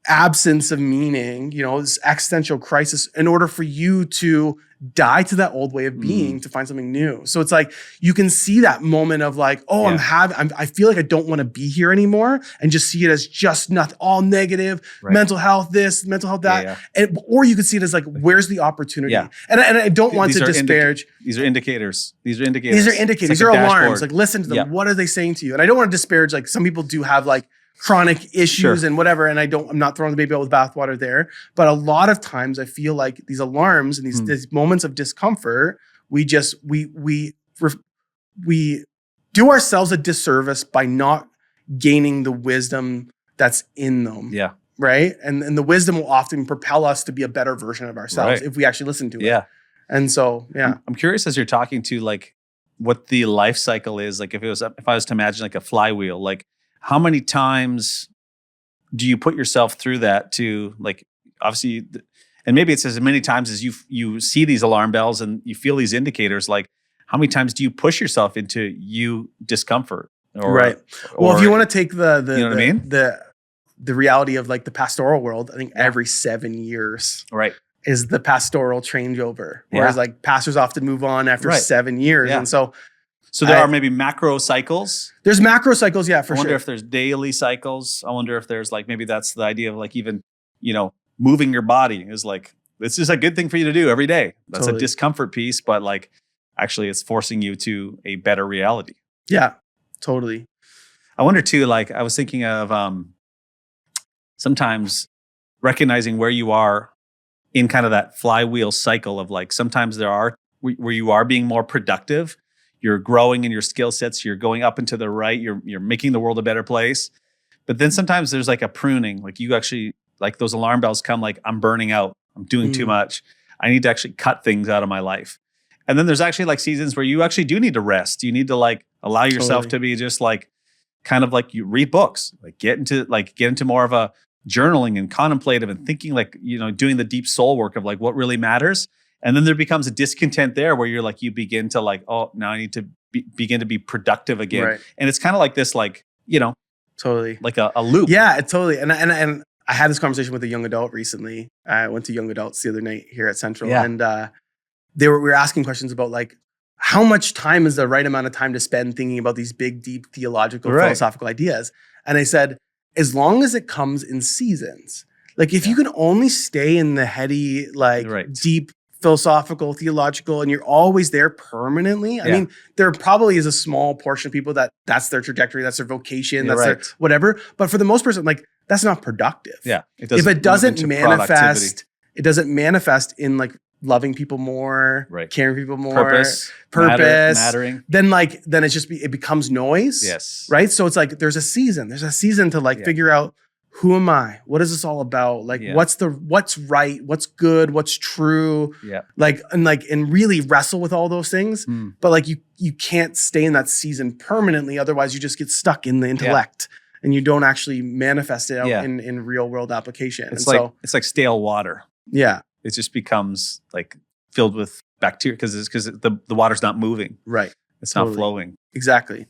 absence of meaning, this existential crisis in order for you to die to that old way of being to find something new. So it's like, you can see that moment of like, I feel like I don't want to be here anymore and just see it as just nothing, all negative, mental health, this, mental health, that. Or you could see it as like, where's the opportunity? Yeah. And I don't want to disparage. These are indicators. These are These are alarms. Like listen to them. Yeah. What are they saying to you? And I don't want to disparage, like some people do have like chronic issues and whatever. And I'm not throwing the baby out with bathwater there. But a lot of times I feel like these alarms and these moments of discomfort, we do ourselves a disservice by not gaining the wisdom that's in them. Yeah. Right. And the wisdom will often propel us to be a better version of ourselves if we actually listen to it. Yeah. And so, I'm curious as you're talking to like what the life cycle is. Like if I was to imagine like a flywheel, like how many times do you put yourself through that to like, obviously And maybe it's as many times as you see these alarm bells and you feel these indicators, like how many times do you push yourself into discomfort? Well, if you want to take the you know what I mean? the reality of like the pastoral world, I think Yeah. every 7 years Right. is the pastoral changeover. Whereas like pastors often move on after Right. 7 years. Yeah. And so there are maybe macro cycles. there's macro cycles, yeah, for I wonder sure. if there's daily cycles. I wonder if there's like, maybe that's the idea of like even, moving your body is like, this is a good thing for you to do every day. That's Totally. a discomfort piece, but like actually it's forcing you to a better reality. Yeah, totally. I wonder too, like I was thinking of sometimes recognizing where you are in kind of that flywheel cycle of like, sometimes there are where you are being more productive, you're growing in your skill sets, you're going up and to the right, you're making the world a better place. But then sometimes there's like a pruning, like you actually, like those alarm bells come like, I'm burning out, I'm doing too much. I need to actually cut things out of my life. And then there's actually like seasons where you actually do need to rest. You need to like allow yourself to be just like, kind of like you read books, like get into more of a journaling and contemplative and thinking, like, doing the deep soul work of like what really matters. And then there becomes a discontent there where you're like, you begin to like, oh, now I need to begin to be productive again. Right. And it's kind of like this, like, Totally. like a loop. Yeah, totally. And I had this conversation with a young adult recently. I went to young adults the other night here at Central, and we were asking questions about like, how much time is the right amount of time to spend thinking about these big, deep theological, philosophical ideas? And I said, as long as it comes in seasons. Like if you can only stay in the heady, like deep philosophical, theological, and you're always there permanently. I mean, there probably is a small portion of people that's their trajectory, that's their vocation, that's their whatever. But for the most person, like that's not productive. Yeah. If it doesn't manifest, it doesn't manifest in like loving people more, caring for people more, purpose, mattering. Then it becomes noise. Yes. Right. So it's like there's a season to like figure out, who am I? What is this all about? Like what's right, what's good, what's true? Yeah. And really wrestle with all those things. But like you can't stay in that season permanently. Otherwise you just get stuck in the intellect and you don't actually manifest it out in real world application. It's like stale water. Yeah. It just becomes like filled with bacteria because the water's not moving. Right. It's not flowing. Exactly.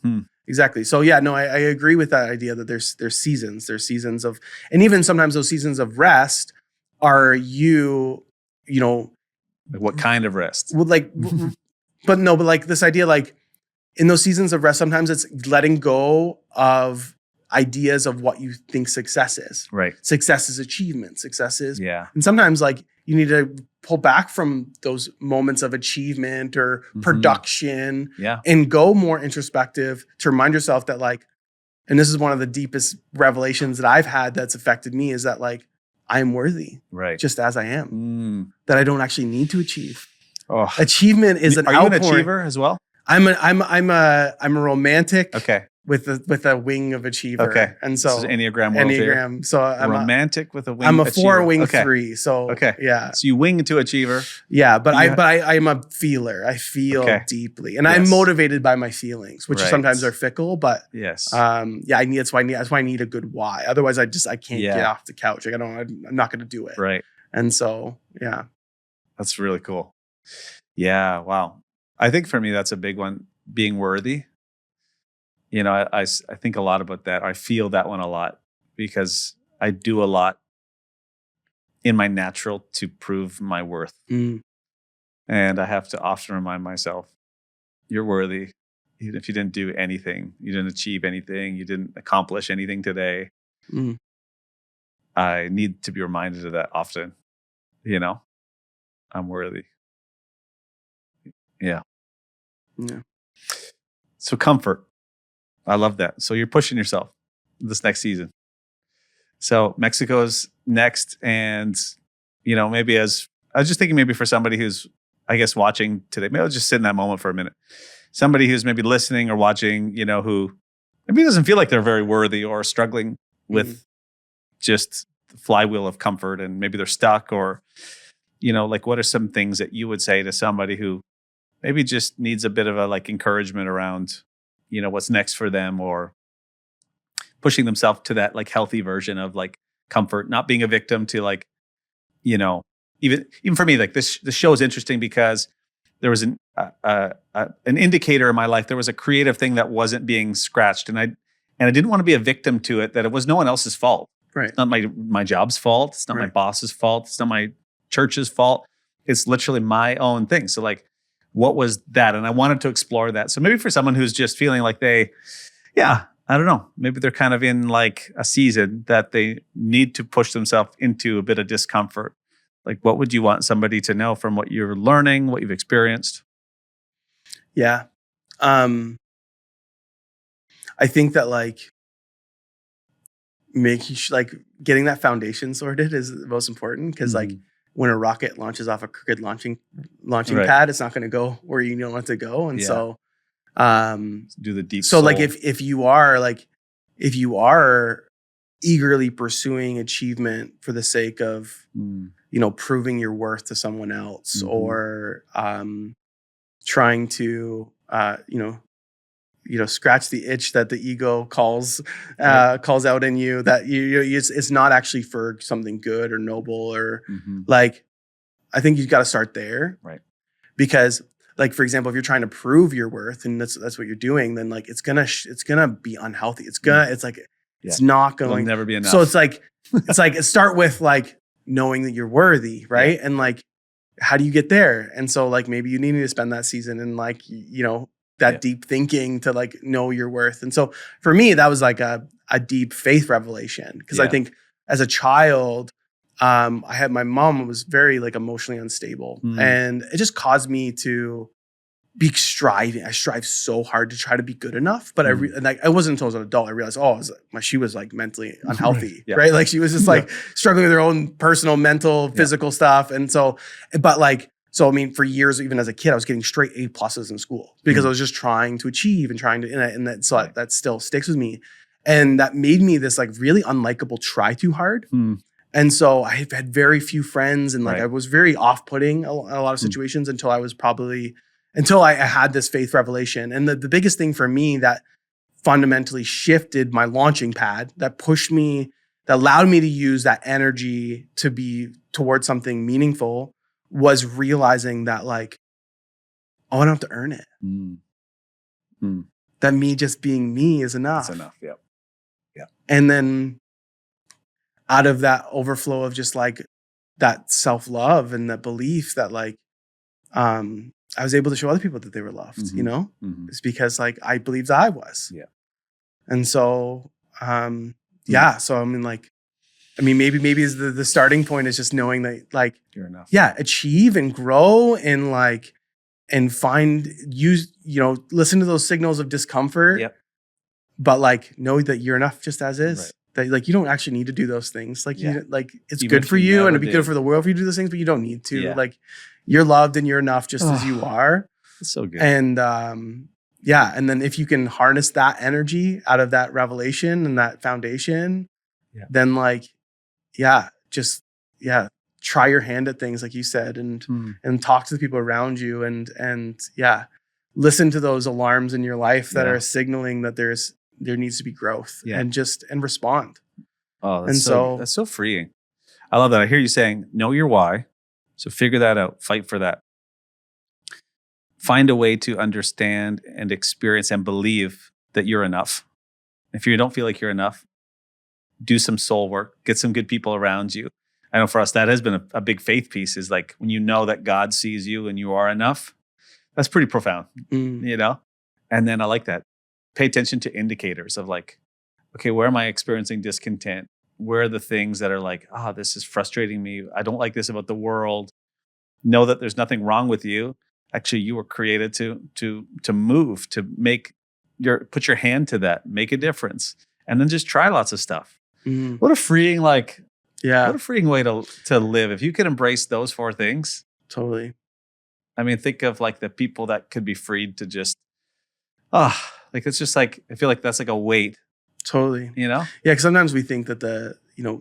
Exactly. So yeah, no, I agree with that idea that there's seasons. There's seasons of, and even sometimes those seasons of rest are like what kind of rest? Well, like, but like this idea, like in those seasons of rest, sometimes it's letting go of ideas of what you think success is. Right. Success is achievement. Success is, and sometimes like you need to pull back from those moments of achievement or production and go more introspective to remind yourself that like, and this is one of the deepest revelations that I've had that's affected me, is that like, I am worthy just as I am, that I don't actually need to achieve. Achievement is an outpouring. Are you an achiever as well? I'm a romantic. Okay. With a wing of achiever. Okay. And so this is Enneagram world Enneagram. Here. So I'm romantic with a wing. I'm a achiever. 4 wing 3. So yeah. So you wing to achiever. Yeah, but I'm a feeler. I feel deeply. And I'm motivated by my feelings, which sometimes are fickle, but that's why I need a good why. Otherwise I can't get off the couch. Like I'm not gonna do it. Right. And so that's really cool. Yeah. Wow. I think for me that's a big one, being worthy. I think a lot about that. I feel that one a lot because I do a lot in my natural to prove my worth. And I have to often remind myself, you're worthy. Even if you didn't do anything, you didn't achieve anything, you didn't accomplish anything today. I need to be reminded of that often. I'm worthy. Yeah. So comfort. I love that. So you're pushing yourself this next season. So Mexico's next. And, maybe I was just thinking maybe for somebody who's, I guess, watching today, maybe I'll just sit in that moment for a minute. Somebody who's maybe listening or watching, who maybe doesn't feel like they're very worthy or struggling with just the flywheel of comfort, and maybe they're stuck, or, like what are some things that you would say to somebody who maybe just needs a bit of a like encouragement around, what's next for them, or pushing themselves to that like healthy version of like comfort, not being a victim to like, even for me, like this show is interesting because there was an indicator in my life. There was a creative thing that wasn't being scratched, and I didn't want to be a victim to it. That it was no one else's fault. Right. It's not my job's fault. It's not my boss's fault. It's not my church's fault. It's literally my own thing. So like, what was that? And I wanted to explore that. So maybe for someone who's just feeling like I don't know, maybe they're kind of in like a season that they need to push themselves into a bit of discomfort. Like, what would you want somebody to know from what you're learning, what you've experienced? Yeah. I think that like getting that foundation sorted is the most important, because like when a rocket launches off a crooked launching pad, it's not going to go where you don't want it to go. And so do the deep so soul. like if you are eagerly pursuing achievement for the sake of proving your worth to someone else, or trying to scratch the itch that the ego calls out in you, that it's not actually for something good or noble, or like, I think you've got to start there, right? Because like, for example, if you're trying to prove your worth and that's what you're doing, then like it's gonna be unhealthy. It's not going. It'll never be enough. So it's like start with like knowing that you're worthy, right? And like, how do you get there? And so like, maybe you need to spend that season in like that deep thinking to like know your worth. And so for me, that was like a deep faith revelation, because I think as a child, my mom was very like emotionally unstable, and it just caused me to be striving. I strive so hard to try to be good enough, but I wasn't until I was an adult I realized, she was like mentally unhealthy, right? Like she was just like struggling with her own personal, mental, physical stuff. And so, so I mean, for years, even as a kid, I was getting straight A+ in school because I was just trying to achieve and that still sticks with me. And that made me this like really unlikable try too hard. And so I had very few friends, and like I was very off-putting in a lot of situations until I had this faith revelation. And the biggest thing for me that fundamentally shifted my launching pad, that pushed me, that allowed me to use that energy to be towards something meaningful, was realizing that like, I don't have to earn it. That me just being me is enough. That's enough. Yep. And then out of that overflow of just like that self-love and that belief that like, I was able to show other people that they were loved, It's because like I believed I was. Yeah. And so, so I mean, like, maybe is the starting point is just knowing that like, you're enough. Yeah. Achieve and grow and like, and listen to those signals of discomfort. Yep. But like, know that you're enough just as is. Right. That like, you don't actually need to do those things. Like it's good for you, and it'd be good for the world if you do those things, but you don't need to. Yeah. Like, you're loved and you're enough just as you are. That's so good. And and then if you can harness that energy out of that revelation and that foundation, then like, try your hand at things like you said, and talk to the people around you, and listen to those alarms in your life that are signaling that there needs to be growth, and respond. Oh, that's so freeing. I love that. I hear you saying, know your why. So figure that out. Fight for that. Find a way to understand and experience and believe that you're enough. If you don't feel like you're enough, do some soul work. Get some good people around you. I know for us, that has been a big faith piece, is like when you know that God sees you and you are enough. That's pretty profound, And then I like that. Pay attention to indicators of like, okay, where am I experiencing discontent? Where are the things that are like, this is frustrating me. I don't like this about the world. Know that there's nothing wrong with you. Actually, you were created to move, to put your hand to that, make a difference, and then just try lots of stuff. What a freeing what a freeing way to live. If you can embrace those 4 things. Totally. I mean, think of like the people that could be freed to just, like, it's just like, I feel like that's like a weight. Totally. Yeah, because sometimes we think that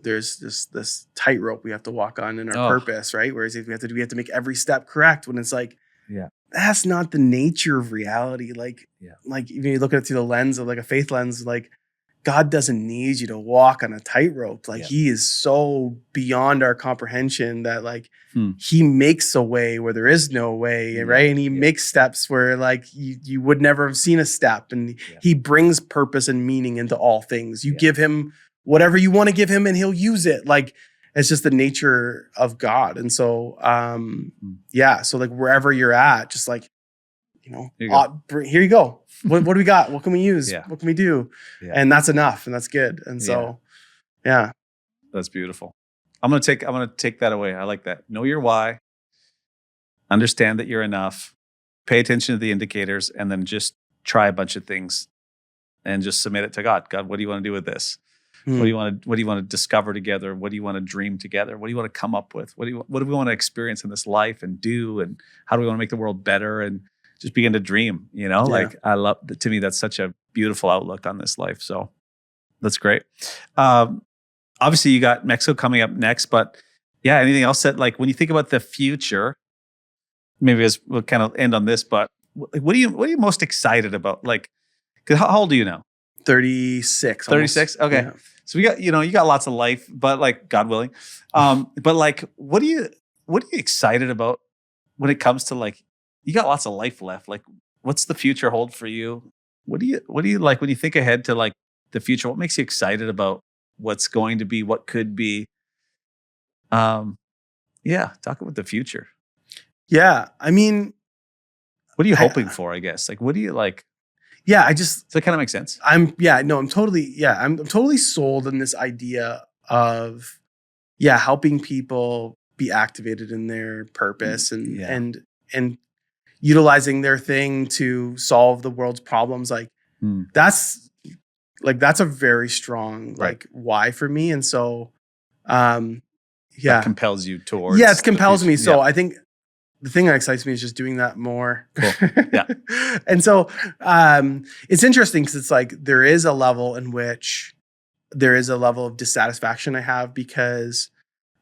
there's this tightrope we have to walk on in our purpose, right? Whereas if we have to make every step correct, when it's like, that's not the nature of reality. Like, like even you look at it through the lens of like a faith lens, like God doesn't need you to walk on a tightrope. Like, Yeah. he is so beyond our comprehension that, like, Hmm. he makes a way where there is no way, Yeah, right? And he yeah. makes steps where, like, you would never have seen a step. And Yeah. he brings purpose and meaning into all things. You Yeah. give him whatever you want to give him and he'll use it. Like, it's just the nature of God. And so, yeah. So, like, wherever you're at, just like, you know, here you go. What do we got? What can we use? Yeah. What can we do? Yeah. And that's enough. And that's good. And so, yeah. That's beautiful. I'm gonna take that away. I like that. Know your why. Understand that you're enough. Pay attention to the indicators, and then just try a bunch of things, and just submit it to God. God, what do you want to do with this? What do you want to discover together? What do you want to dream together? What do you want to come up with? What do we want to experience in this life and do? And how do we want to make the world better? And just begin to dream, you know, like to me, that's such a beautiful outlook on this life. So that's great. Obviously you got Mexico coming up next, but yeah, anything else that, like, when you think about the future, maybe as we'll kind of end on this, but what are you most excited about? Like, 'cause how old are you now? 36. 36. Okay. Yeah. So you got lots of life, but, like, God willing. But, like, what are you excited about when it comes to, like, you got lots of life left. Like, what's the future hold for you? What do you like when you think ahead to, like, the future? What makes you excited about what's going to be, what could be? Yeah, talk about the future. Yeah. I mean, what are you hoping for, I guess? Like, what do you like? Yeah, Does that kind of make sense? I'm totally sold on this idea of, helping people be activated in their purpose and utilizing their thing to solve the world's problems. Like, that's a very strong, like, why for me. And so, that compels you towards. Yeah, it compels me. So I think the thing that excites me is just doing that more. Cool. Yeah. And so, it's interesting because it's like, there is a level of dissatisfaction I have, because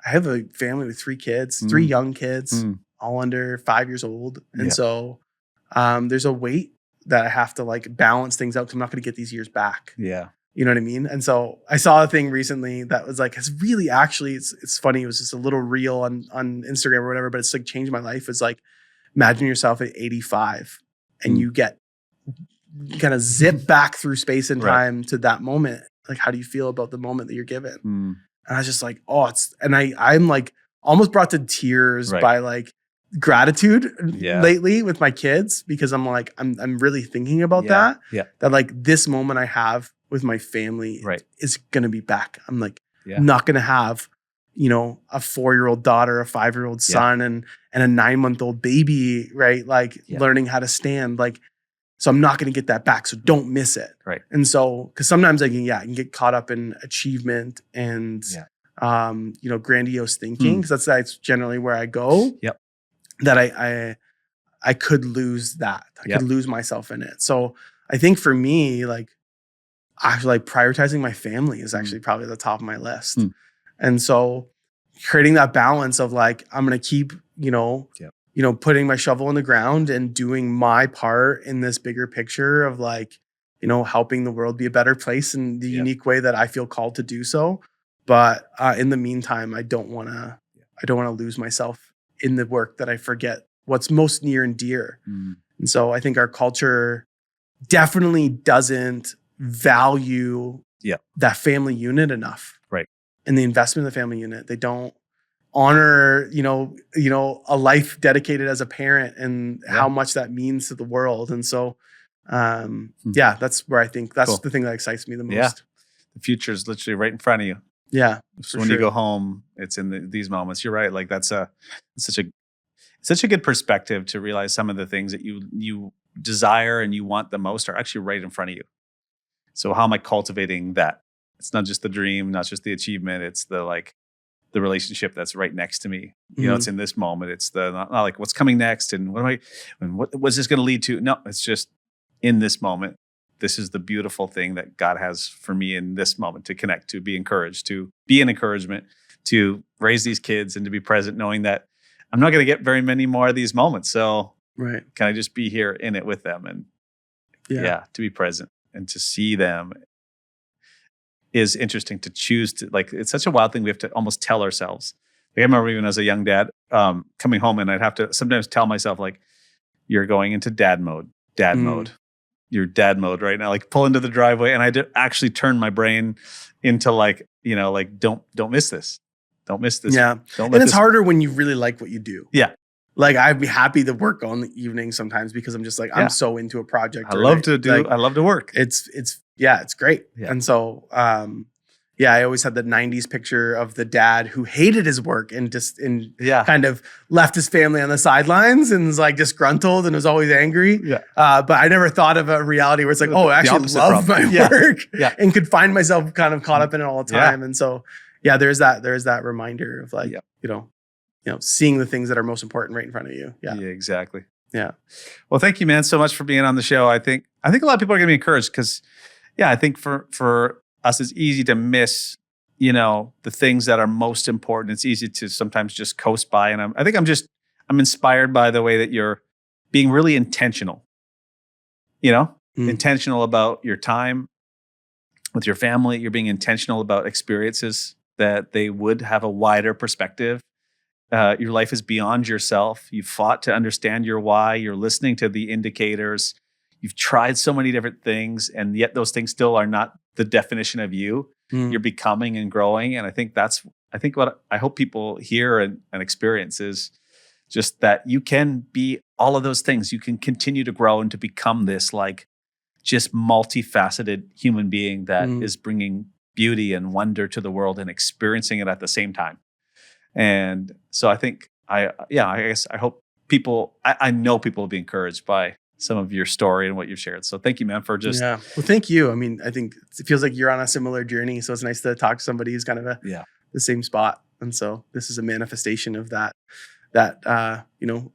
I have a family with 3 kids, 3 young kids, all under 5 years old. And so, there's a weight that I have to, like, balance things out, because I'm not going to get these years back. Yeah. You know what I mean? And so I saw a thing recently that was like, it's really actually, it's funny. It was just a little reel on Instagram or whatever, but it's like changed my life. It's like, imagine yourself at 85 and you get kind of zip back through space and time to that moment. Like, how do you feel about the moment that you're given? And I was just like, I'm like almost brought to tears by, like, gratitude lately with my kids, because I'm like, I'm really thinking about that like, this moment I have with my family is going to be back. I'm like, not going to have, you know, a 4-year-old daughter, a 5-year-old son, and a 9-month-old baby, right? Like, learning how to stand. Like, so I'm not going to get that back. So don't miss it. Right. And so, because sometimes I can get caught up in achievement and, grandiose thinking, because that's generally where I go. Yep. That I could lose that. I could lose myself in it. So I think for me, like, actually, like, prioritizing my family is actually probably at the top of my list. And so creating that balance of, like, I'm going to keep, putting my shovel in the ground and doing my part in this bigger picture of, like, helping the world be a better place in the unique way that I feel called to do so. But in the meantime, I don't want to lose myself in the work, that I forget what's most near and dear. And so I think our culture definitely doesn't value that family unit enough. Right. And the investment in the family unit. They don't honor, a life dedicated as a parent and how much that means to the world. And so, that's where I think that's the thing that excites me the most. Yeah. The future is literally right in front of you. Yeah. So when you go home, it's in these moments. You're right. Like, that's such a good perspective to realize some of the things that you desire and you want the most are actually right in front of you. So how am I cultivating that? It's not just the dream, not just the achievement. It's the relationship that's right next to me. You know, it's in this moment. It's not like what's coming next and what's this going to lead to? No, it's just in this moment. This is the beautiful thing that God has for me in this moment, to connect, to be encouraged, to be an encouragement, to raise these kids and to be present, knowing that I'm not going to get very many more of these moments. So can I just be here in it with them and to be present and to see them is interesting to choose to, like, it's such a wild thing we have to almost tell ourselves. Like, I remember even as a young dad coming home, and I'd have to sometimes tell myself, like, you're going into dad mode, you're dad mode right now, like pull into the driveway. And I had to actually turn my brain into like, like don't miss this. Don't miss this. Yeah. Don't And it's harder when you really like what you do. Yeah. Like I'd be happy to work on the evening sometimes because I'm just like, I'm so into a project. I love to work. It's great. Yeah. And so, I always had the 90s picture of the dad who hated his work and kind of left his family on the sidelines and was like disgruntled and was always angry. Yeah. But I never thought of a reality where it's like, I actually love my work and could find myself kind of caught up in it all the time. And so, there's that reminder of like, seeing the things that are most important right in front of you. Yeah, exactly. Yeah. Well, thank you, man, so much for being on the show. I think a lot of people are going to be encouraged because, I think for us, it's easy to miss, the things that are most important. It's easy to sometimes just coast by. And I think I'm inspired by the way that you're being really intentional, intentional about your time with your family. You're being intentional about experiences that they would have a wider perspective. Your life is beyond yourself. You've fought to understand your why. You're listening to the indicators. You've tried so many different things, and yet those things still are not the definition of you. You're becoming and growing. And I think what I hope people hear and experience is just that you can be all of those things. You can continue to grow and to become this like just multifaceted human being that is bringing beauty and wonder to the world and experiencing it at the same time. And so I think I hope people, I know people will be encouraged by some of your story and what you've shared. So thank you, man, for just. Yeah. Well, thank you. I mean, I think it feels like you're on a similar journey. So it's nice to talk to somebody who's kind of the same spot. And so this is a manifestation of that,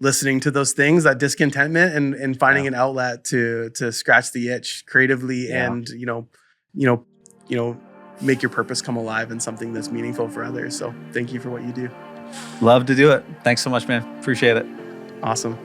listening to those things, that discontentment and finding an outlet to scratch the itch creatively and, make your purpose come alive in something that's meaningful for others. So thank you for what you do. Love to do it. Thanks so much, man. Appreciate it. Awesome.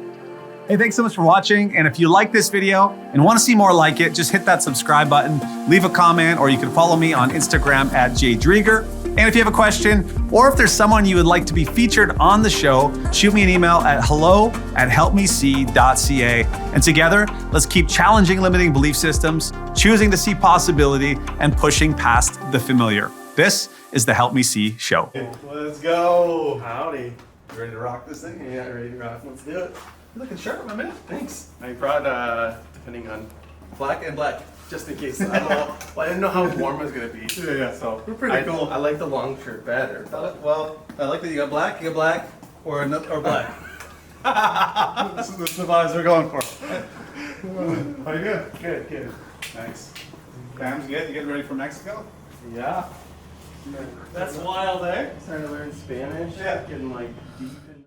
Hey, thanks so much for watching. And if you like this video and want to see more like it, just hit that subscribe button, leave a comment, or you can follow me on Instagram at @Driedger. And if you have a question, or if there's someone you would like to be featured on the show, shoot me an email at hello@helpmesee.ca. And together, let's keep challenging limiting belief systems, choosing to see possibility, and pushing past the familiar. This is the Help Me See Show. Let's go. Howdy. You ready to rock this thing? Yeah, ready to rock. Let's do it. You're looking sharp, my man. Thanks. I brought, depending on Black and black. just in case. I didn't know how warm it was going to be. Yeah. So we're pretty cool. I like the long shirt better. Well, I like that you got black, or black. This is the vibes we're going for. How you doing? Good. Nice. Cam's good. You getting ready for Mexico? Yeah. That's wild, eh? Starting to learn Spanish. Yeah. Getting like deep